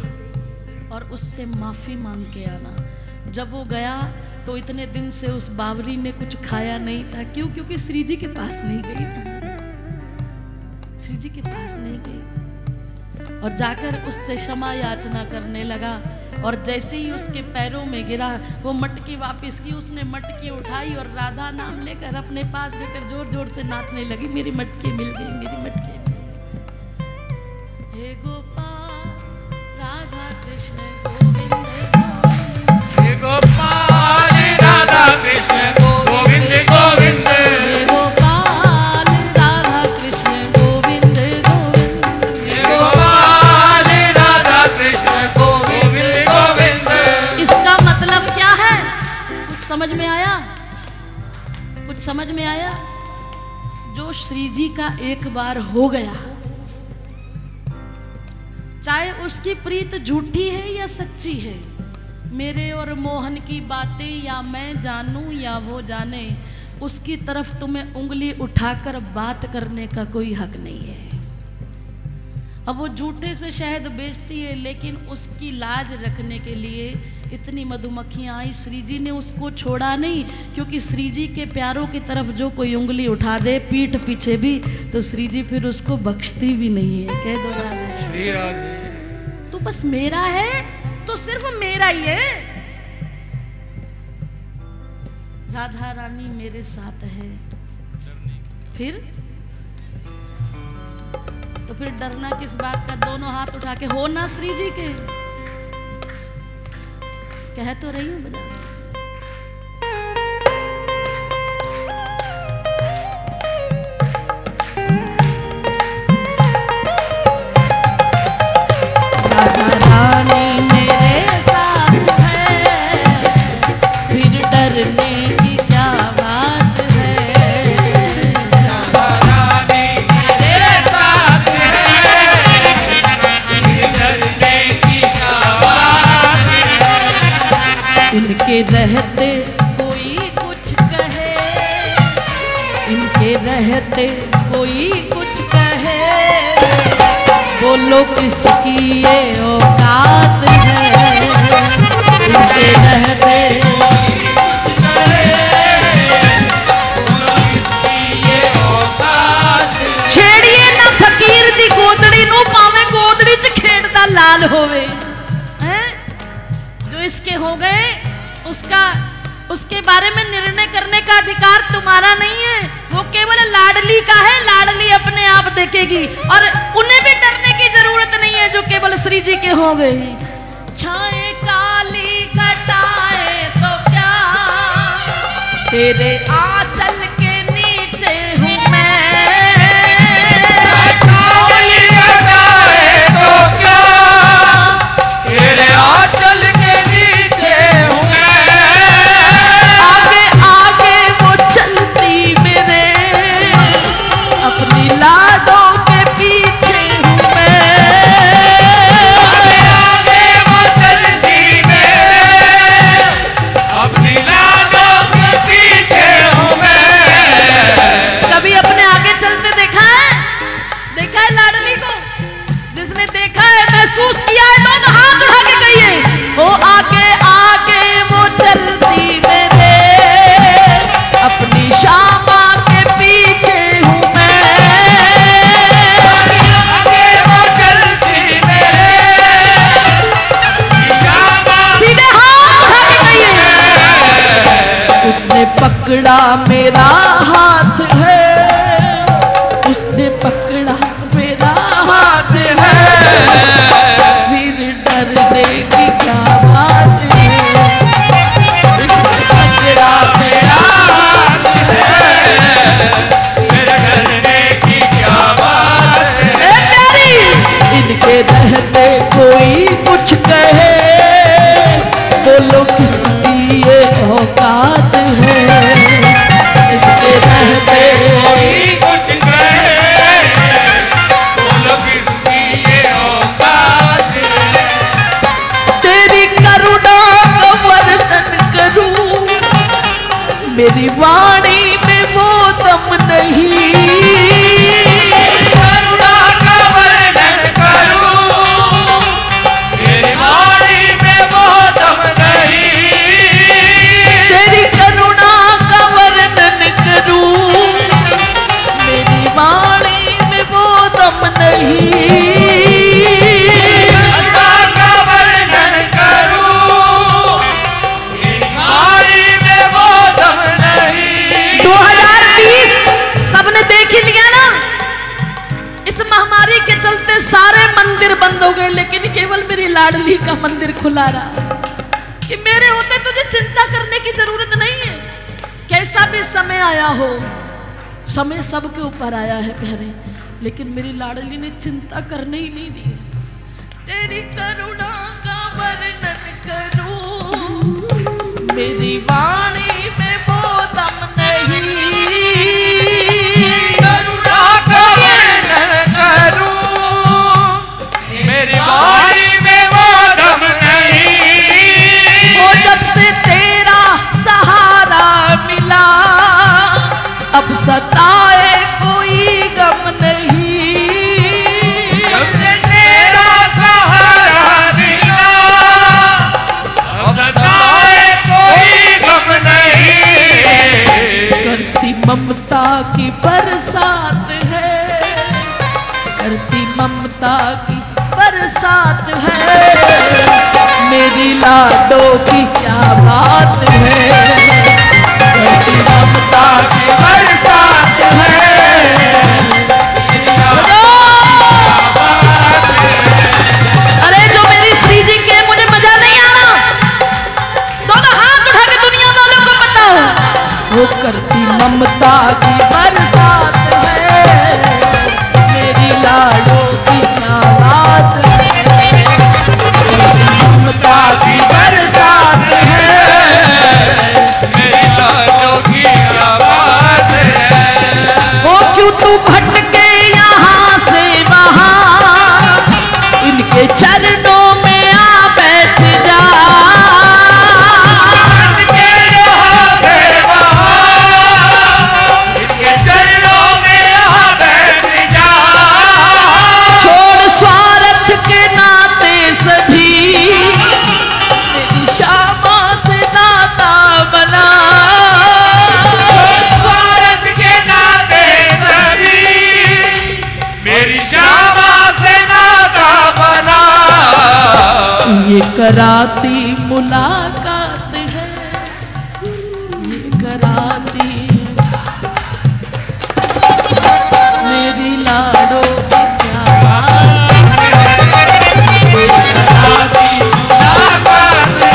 और उससे माफी मांग के आना। जब वो गया तो इतने दिन से उस बावरी ने कुछ खाया नहीं था। क्यों? क्योंकि श्री जी के पास नहीं गई था, श्री जी के पास नहीं गई और जाकर उससे क्षमा याचना करने लगा। और जैसे ही उसके पैरों में गिरा वो मटकी वापस की, उसने मटकी उठाई और राधा नाम लेकर अपने पास लेकर जोर जोर से नाचने लगी। मेरी मटकी मिल गई, मेरी मटकी मिल गई। हे गोपाल राधा कृष्ण गोविंद, हे गोपाल राधा कृष्ण गोविंद गोविंद, हे गोपाल राधा कृष्ण गोविंद गोविंद, हे गोपाल राधा कृष्ण गोविंद गोविंद। इसका मतलब क्या है? कुछ समझ में आया? कुछ समझ में आया? जो श्री जी का एक बार हो गया, चाहे उसकी प्रीत झूठी है या सच्ची है, मेरे और मोहन की बातें या मैं जानूं या वो जाने, उसकी तरफ तुम्हें उंगली उठाकर बात करने का कोई हक नहीं है। अब वो झूठे से शहद बेचती है, लेकिन उसकी लाज रखने के लिए इतनी मधुमक्खियां आई। श्री जी ने उसको छोड़ा नहीं, क्योंकि श्री जी के प्यारों की तरफ जो कोई उंगली उठा दे पीठ पीछे भी, तो श्री जी फिर उसको बख्शती भी नहीं है। कह दो राधे श्री राधे। तो बस मेरा है तो सिर्फ मेरा ही है। राधा रानी मेरे साथ है, तो फिर डरना किस बात का। दोनों हाथ उठा के हो ना श्री जी के, कह तो रही हूं बजा। राधा रानी मेरे साथ है, फिर डरने की क्या बात है। राधा रानी मेरे साथ है, फिर डरने की क्या बात है। इनके रहते कोई कुछ कहे, इनके रहते कोई कुछ कहे, बोलो किसकी ये औकात है। इनके रहते कोई कुछ करे, लाल होवे हैं? जो इसके हो गए उसके बारे में निर्णय करने का अधिकार तुम्हारा नहीं है। वो केवल लाडली का है, लाडली अपने आप देखेगी और उन्हें भी डरने की जरूरत नहीं है जो केवल श्री जी के हो गए। छाए काली कटाए तो क्या, तेरे आंचल के नीचे हूँ मैं। काली कटाए तो क्या, तेरे आंचल के नीचे हूँ मैं। आगे आगे वो चलती मेरे, अपनी लाडों के पीछे हूँ मैं। आगे आगे वो चलती मेरे, अपनी लाडों के पीछे हूँ मैं। कभी अपने आगे चलते देखा है? देखा है लाडली को? जिसने देखा है, महसूस किया है, दोनों हाथ उठा के कहिए, ओ आगे आगे वो चलती मेरे, अपनी श्यामा के पीछे हूँ मैं। आगे वो चलती मेरे, अपनी श्यामा सीधे हाथ उठा के कहिए, उसने पकड़ा मेरा हाथ है, उसने पकड़ा मेरा हाथ है, फिर डरने की क्या बात है। उसने पकड़ा मेरा हाथ है, मेरे डरने की क्या बात है। ए प्यारी, इनके रहते कोई कुछ कहे, बोलो किसकी ये औकात है। इनके रहते कोई कुछ कहे, बोलो किसकी ये औकात है। तेरी करुणा का वर्णन करूं, मेरी वाणी में वो दम नहीं। करुणा का वर्णन करूं, मेरी वाणी में वो दम नहीं। तेरी करुणा का वर्णन करूं, मेरी वाणी में वो दम नहीं। करुणा का वर्णन करूं, मेरी वाणी में वो दम नहीं। 2020 सबने देख ही लिया ना, इस महामारी के चलते सारे मंदिर बंद हो गए, लेकिन केवल मेरी लाडली का मंदिर खुला रहा। कि मेरे होते तुझे चिंता करने की जरूरत नहीं है। कैसा भी समय आया हो, समय सबके ऊपर आया है प्यारे, लेकिन मेरी लाडली ने चिंता करने ही नहीं दी। तेरी करुणा का वर्णन करूं, मेरी वाणी में वो दम नहीं। करुणा का वर्णन करूं, मेरी वाणी में वो दम नहीं। वो जब से तेरा सहारा मिला, अब सताए कोई गम नहीं। जब से तेरा सहारा मिला, अब सताए कोई गम नहीं। करती ममता की बरसात है, करती ममता की बरसात है, मेरी लाडो की क्या बात है। करती ममता की बरसात है, अरे जो मेरी श्री जी के, मुझे मजा नहीं आना। दोनों हाथ उठा के दुनिया वालों को बताओ, वो करती ममता की बरसात है, मेरी लाडो की क्या बात है। करती ममता की बरसात है, मेरी लाडो की क्या बात है। वो कराती मुलाकात है, ये कराती मेरी लाडो की क्या बात है, ये कराती मुलाकात है,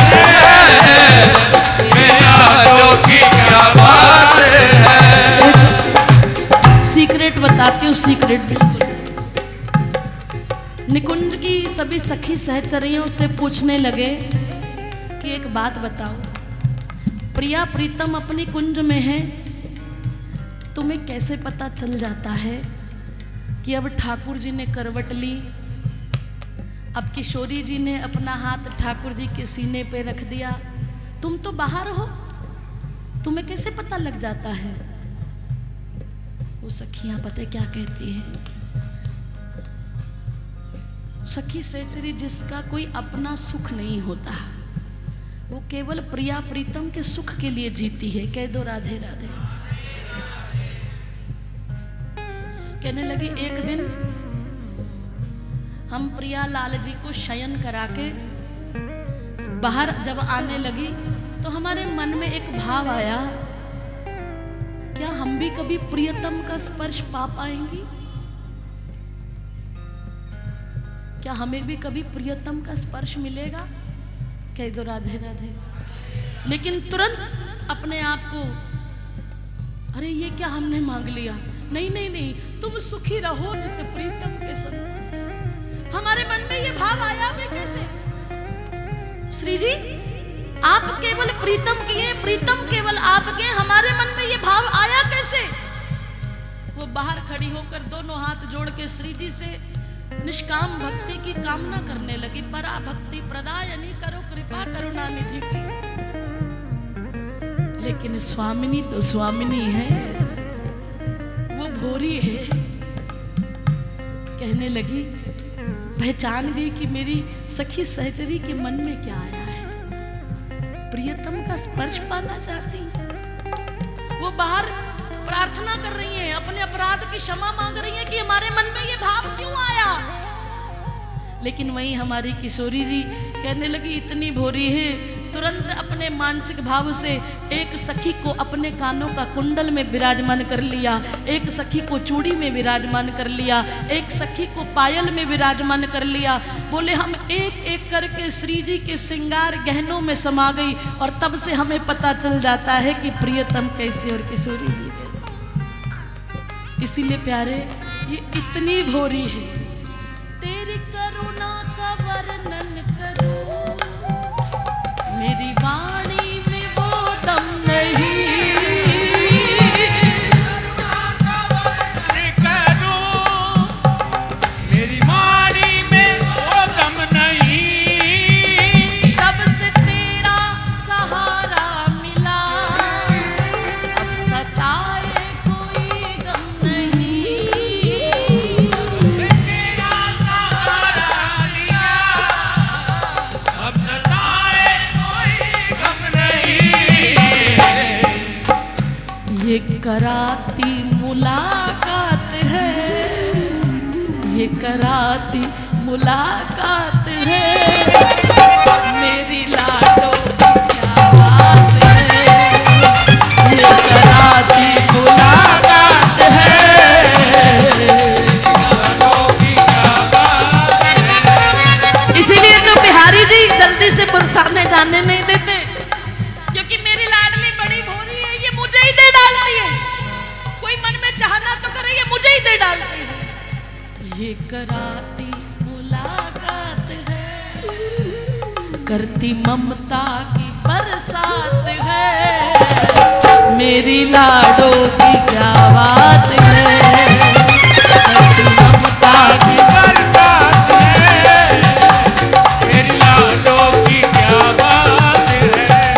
मेरी लाडो की क्या बात है। सीक्रेट बताती हूँ, सीक्रेट बिल्कुल। निकुंज की सभी सखी सहचरियों से पूछने लगे कि एक बात बताओ, प्रिया प्रीतम अपनी कुंज में है, तुम्हें कैसे पता चल जाता है कि अब ठाकुर जी ने करवट ली, अब किशोरी जी ने अपना हाथ ठाकुर जी के सीने पे रख दिया, तुम तो बाहर हो, तुम्हें कैसे पता लग जाता है? वो सखियां पता क्या कहती हैं? सखी सहचरी जिसका कोई अपना सुख नहीं होता, वो केवल प्रिया प्रीतम के सुख के लिए जीती है। कह दो राधे राधे। कहने लगी एक दिन हम प्रिया लाल जी को शयन करा के बाहर जब आने लगी तो हमारे मन में एक भाव आया, क्या हम भी कभी प्रियतम का स्पर्श पा पाएंगी? क्या हमें भी कभी प्रियतम का स्पर्श मिलेगा? कह दो राधे राधे। लेकिन तुरंत अपने आप को, अरे ये क्या हमने मांग लिया? नहीं नहीं नहीं, तुम सुखी रहो नित्य प्रीतम के संग। हमारे मन में ये भाव आया भी कैसे? श्री जी आप केवल प्रीतम किए, प्रीतम केवल आपके, हमारे मन में ये भाव आया कैसे? वो बाहर खड़ी होकर दोनों हाथ जोड़ के श्री जी से निष्काम भक्ति की कामना करने लगी। परा भक्ति प्रदायनी करो कृपा करुणा निधि की। लेकिन स्वामिनी तो स्वामिनी है, वो भोरी है। कहने लगी, पहचान गई कि मेरी सखी सहचरी के मन में क्या आया है, प्रियतम का स्पर्श पाना चाहती। वो बाहर प्रार्थना कर रही हैं, अपने अपराध की क्षमा मांग रही हैं कि हमारे मन में ये भाव क्यों आया। लेकिन वहीं हमारी किशोरी जी कहने लगी, इतनी भोरी है, तुरंत अपने मानसिक भाव से एक सखी को अपने कानों का कुंडल में विराजमान कर लिया, एक सखी को चूड़ी में विराजमान कर लिया, एक सखी को पायल में विराजमान कर लिया। बोले हम एक एक करके श्री जी के श्रृंगार गहनों में समा गई और तब से हमें पता चल जाता है कि प्रियतम कैसे और किशोरी जी कैसे। इसीलिए प्यारे ये इतनी भोरी है। तेरी करुणा का वर्णन करूं, मेरी वाणी में वो दम नहीं। मेरी वाणी में वो दम नहीं। जब से तेरा सहारा मिला, अब सताए कोई गम नहीं। तेरा सहारा लिया, अब सताए कोई गम नहीं। ये कराती मुलाकात है, ये कराती मुलाकात है, मेरी लाडो क्या बात है, ये कराती मुलाकात है। इसीलिए तो बिहारी जी जल्दी से बरसाने जाने नहीं देते, क्योंकि मेरी लाडली बड़ी भोरी है, ये मुझे ही दे डालती है। कोई मन में चाहना तो करे, ये मुझे ही दे डालती है। ये कराती मुलाकात है, करती ममता की बरसात है, मेरी लाडो की क्या बात है, करती ममता की बरसात है, मेरी लाडो की क्या बात है।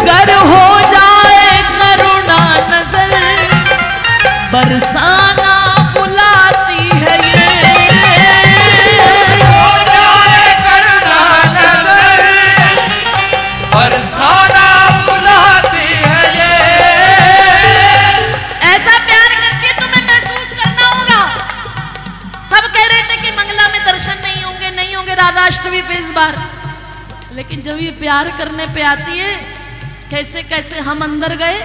गर हो जाए करुणा नजर, बरसाना बुलाती है ये। हो जाए करुणा नजर, बरसाना बुलाती है ये। ऐसा प्यार करती है, तुम्हें महसूस करना होगा। सब कह रहे थे कि मंगला में दर्शन नहीं होंगे, नहीं होंगे राधाष्टमी पे इस बार। लेकिन जब ये प्यार करने पे आती है, कैसे कैसे हम अंदर गए।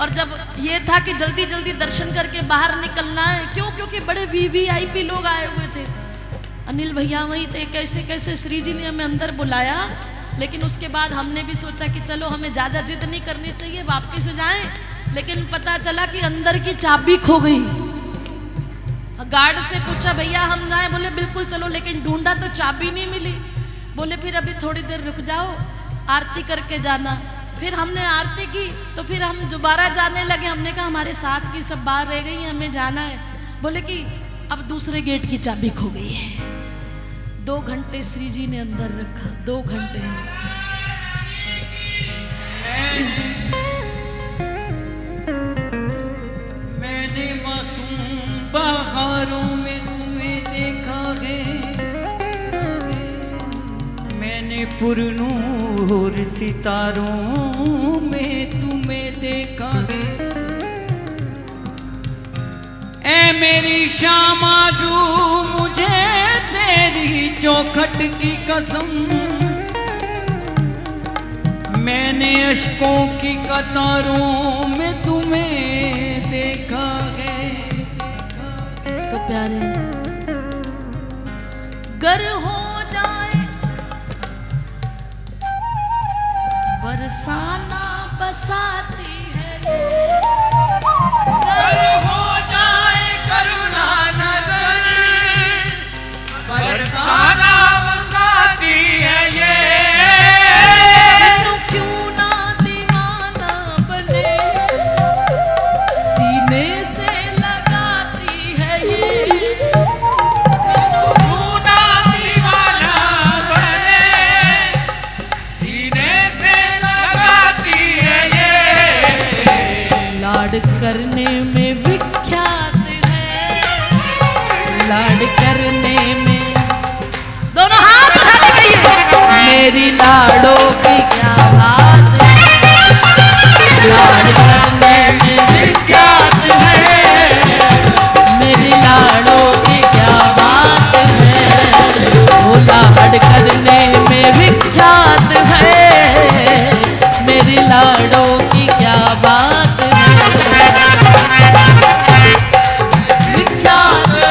और जब ये था कि जल्दी जल्दी दर्शन करके बाहर निकलना है, क्यों? क्योंकि बड़े वीवीआईपी लोग आए हुए थे। अनिल भैया वहीं थे, कैसे कैसे श्री जी ने हमें अंदर बुलाया। लेकिन उसके बाद हमने भी सोचा कि चलो हमें ज़्यादा जिद नहीं करनी चाहिए, वापस जाएं। लेकिन पता चला कि अंदर की चाबी खो गई। गार्ड से पूछा भैया हम जाए, बोले बिल्कुल चलो, लेकिन ढूंढा तो चाबी नहीं मिली। बोले फिर अभी थोड़ी देर रुक जाओ, आरती करके जाना। फिर हमने आरती की तो फिर हम दोबारा जाने लगे। हमने कहा हमारे साथ की सब बाहर रह गई, हमें जाना है। बोले कि अब दूसरे गेट की चाबी खो गई है। 2 घंटे श्री जी ने अंदर रखा, 2 घंटे। मैंने मासूम बहारों में तुम्हें देखा है, मैंने पुरनूर सितारों में तुम्हें देखा है। ऐ मेरी शामा जो मुझे तेरी चौखट की कसम, मैंने अश्कों की कतारों में तुम्हें देखा है। तो प्यारे गर हो जाए बरसाना बसाती है, गर हो जाए करुणा नजर बरसाना बसाती है ये। क्यों ना दीवाना बने सीने से लगाती है ये। क्यों ना दीवाना बने सीने से लगाती है ये। लाड करने में विख्यात है, लाड करने में। दोनों हाथ उठा के कहिए मेरी लाडों की क्या बात है। लाड करने में विख्यात है, मेरी लाडों की क्या बात है। वो लाड करने में विख्यात है, मेरी लाडों की क्या बात है। विख्यात है,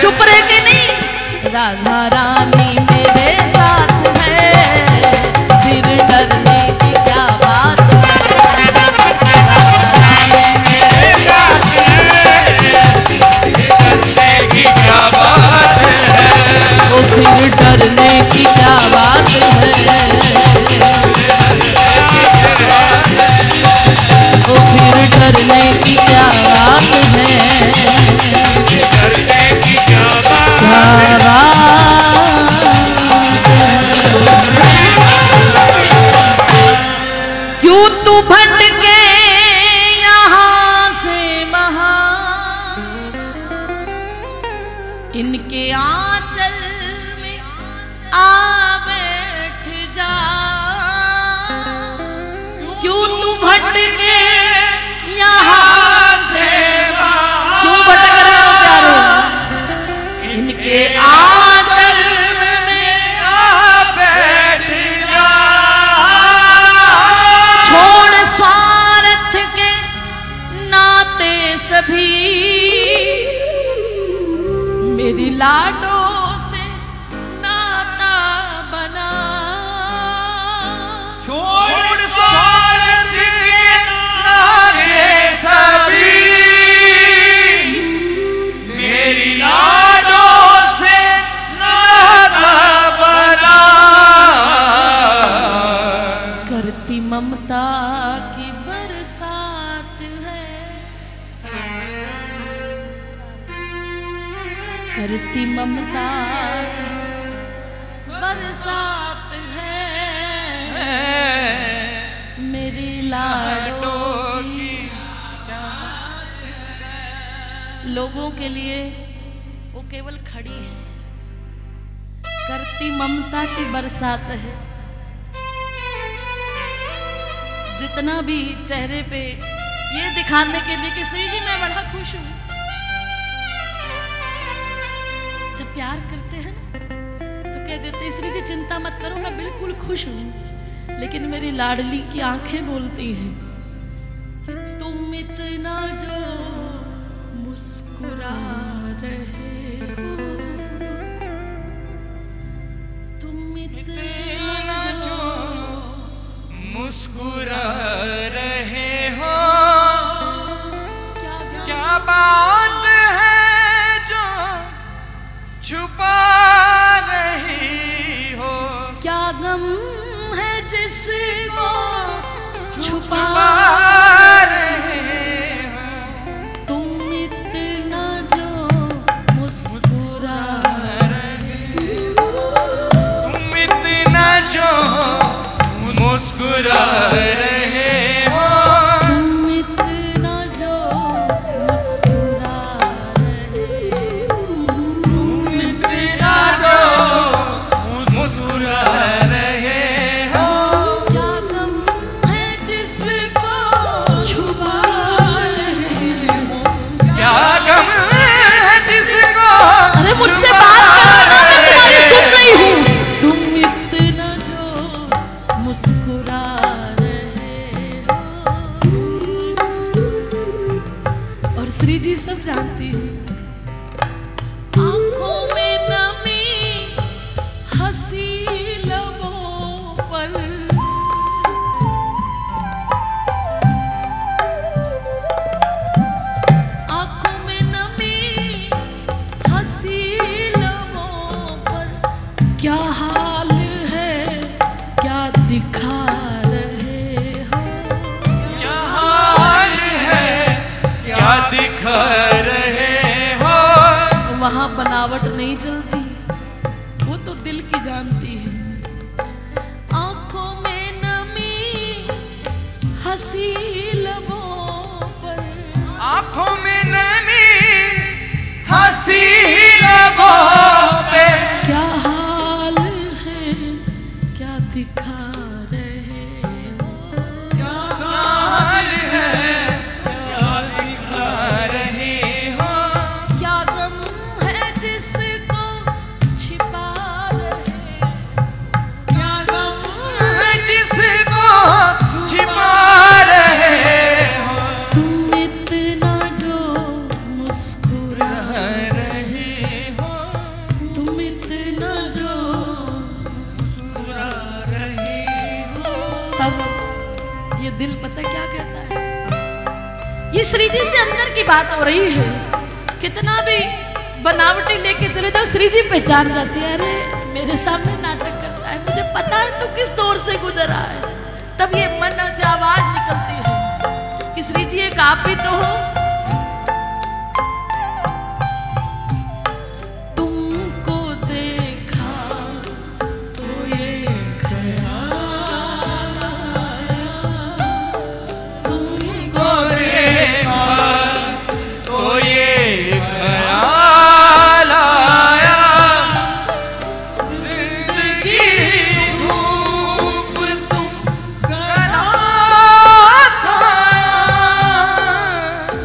चुप रहे कि नहीं। राधा रानी मेरे साथ है, फिर डरने की क्या बात है। राधा रानी मेरे साथ है, डरने की क्या बात है। ओ फिर डरने की क्या बात है। ओ फिर डरने की क्या बात है। डरने की क्या बात क्यों तू भटके यहाँ से वहाँ, इनके आंचल में आ बैठ जा। क्यों तू भटके यहाँ से वहाँ, क्यों भटक रहे हो प्यारे। इनके आंचल में आ बैठ जा। छोड़ स्वार्थ के नाते सभी, मेरी लाडों से नाता बना। छोड़ स्वार्थ के नाते सभी, मेरी लाडों से नाता बना। करती ममता की बरसात है, करती ममता की बरसात है, मेरी लाडों की। लोगों के लिए वो केवल खड़ी है, करती ममता की बरसात है। जितना भी चेहरे पे ये दिखाने के लिए कि श्री जी मैं बड़ा खुश हूं, जब प्यार करते हैं ना तो कह देते श्री जी चिंता मत करो, मैं बिल्कुल खुश हूं। लेकिन मेरी लाडली की आंखें बोलती हैं कि तुम इतना जो मुस्कुरा रहे हो, तुम इतना जो मुस्कुरा रहे हो, क्या बात है जो छुपा रही हो, क्या गम है जिसको छुपा रहे हो, तुम इतना जो मुस्कुरा रहे हो, तुम इतना जो मुस्कुरा रहे हो, तुम इतना जो मुस्कुरा रहे हो, तुम इतना जो मुस्कुरा रहे हो, क्या गम है जिसको छुपा रहे हो, क्या गम है जिसको, अरे मुझसे बात करो ना, मैं तुम्हारी सुन रही हूँ। तुम इतना जो मुस्कुरा रहे हो, और श्री जी सब जानती है। आंखों में नमी हंसी लबों पर, आंखों में नमी हंसी लबों पर, क्या हाल है क्या दिखा रहे हो, क्या हाल है क्या दिखा रहे हो, वहां बनावट नहीं चलती, वो तो दिल की जानती है। आंखों में नमी हंसी लबों पर, आंखों में नमी हंसी लबों पे, क्या हाल है क्या दिखा रहे हो, क्या हाल है क्या दिखा रहे हो, क्या गम है जिसको छिपा रहे हो, क्या गम है जिसको छिपा रहे हो, तुम इतना जो मुस्कुरा रहे हो, तुम इतना जो मुस्कुरा रहे हो। तब ये दिल पता क्या कहता है, ये श्री जी से अंदर की बात हो रही है। कितना भी बनावटी लेके चले जाओ, श्री जी पहचान जाती है, अरे मेरे सामने नाटक करता है, मुझे पता है तू किस दौर से गुजरा है। तब ये मन से आवाज निकलती है कि श्री जी एक आप ही तो हो। तुमको देखा तो ये ख्याल आया, तुमको देखा तो ये ख्याल आया, जिंदगी धूप तुम गला साया,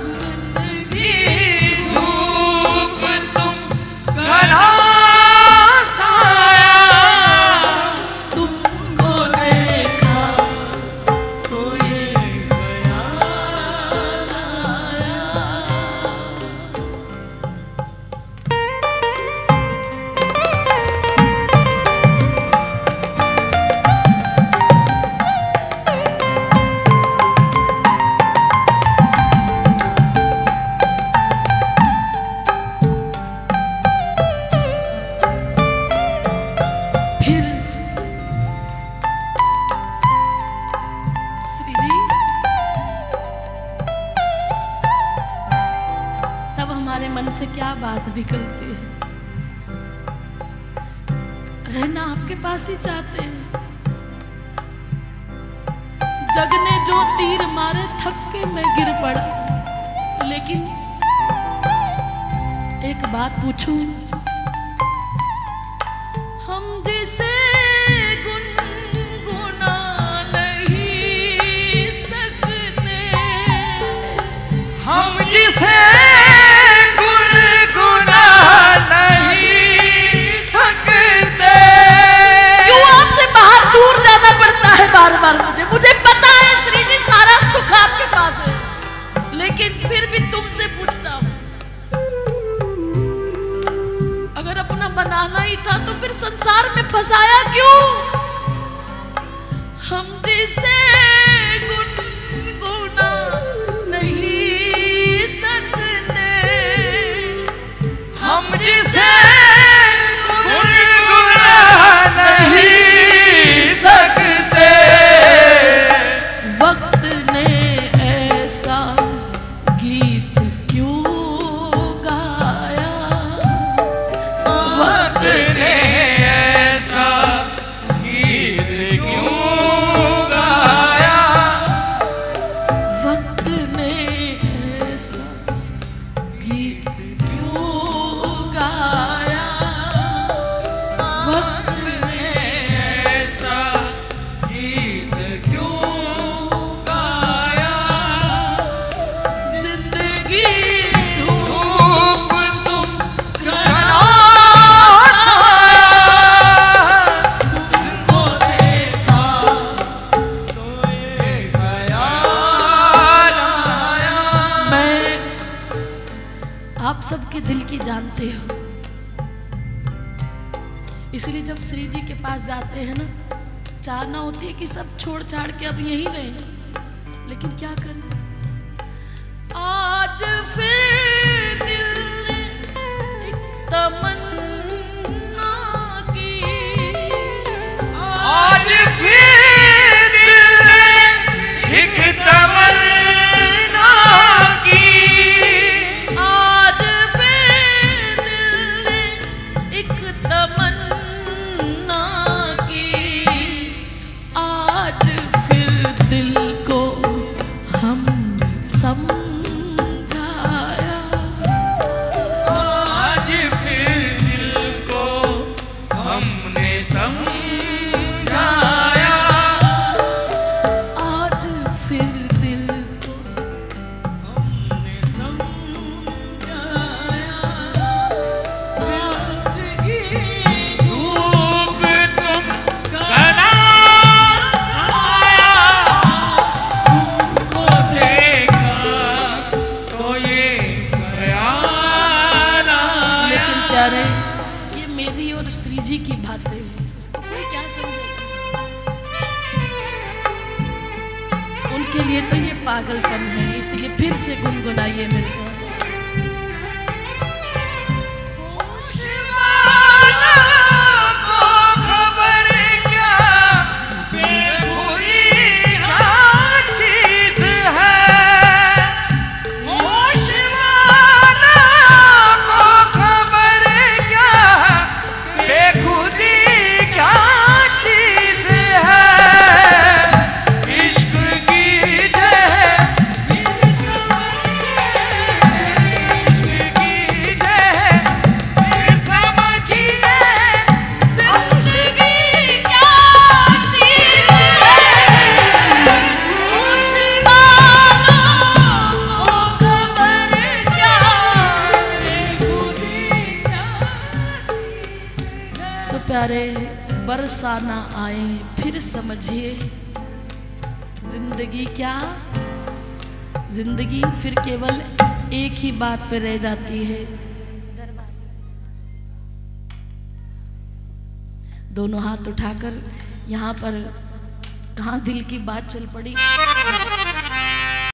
जिंदगी धूप तुम गला साया, तुमको देखा तो ये ख्याल आया। फिर श्री जी तब हमारे मन से क्या बात निकलती है, रहना आपके पास ही चाहते हैं। जग ने जो तीर मारे थक के मैं गिर पड़ा, लेकिन एक बात पूछूं, हम जिसे गुनगुना नहीं सकते, हम जिसे गुनगुना नहीं बनाना ही था तो फिर संसार में फंसाया क्यों? हम जिसे गुनगुना नहीं सकते, हम जिसे गुनगुना नहीं सकते, वक्त ने ऐसा गीत क्यों गाया, वक्त ने ऐसा गीत क्यों गाया, वक्त ने ऐसा गीत क्यों गाया, वक्त ने ऐसा गीत क्यों गाया, जिंदगी धूप तुम घना तुमको देखा तो ये ख्याल आया। मैं आप सबके दिल की जानते हो, इसलिए जब श्री जी के पास जाते हैं ना, चाहना होती है कि सब छोड़ छाड़ के अब यहीं रहें, लेकिन क्या करें। आज फिर दिल ने एक तमन्ना की, आज फिर दिल ने एक तमन्ना की, आज फिर दिल ने एक तमन्ना की, आज फिर दिल को हम समझाया, आज फिर दिल को हमने समझाया, आज फिर दिल को हमने समझाया। धूप तुम घना को देखा तो ये ख्याल आया। लेकिन प्यारे, ये मेरी और श्री जी की बातें हैं, इसको कोई क्या समझेगा? उनके लिए तो ये पागलपन है, इसलिए फिर से गुनगुनाइए मेरे साथ। होशवाला को खबर क्या, बेखुदी क्या चीज़ है। होशवाला को खबर क्या, बेखुदी क्या चीज़ है। इश्क की जय, प्यारे, बरसाना आए फिर समझिए, जिंदगी क्या, जिंदगी फिर केवल एक ही बात पे रह जाती है। दोनों हाथ उठाकर यहाँ पर कहाँ दिल की बात चल पड़ी।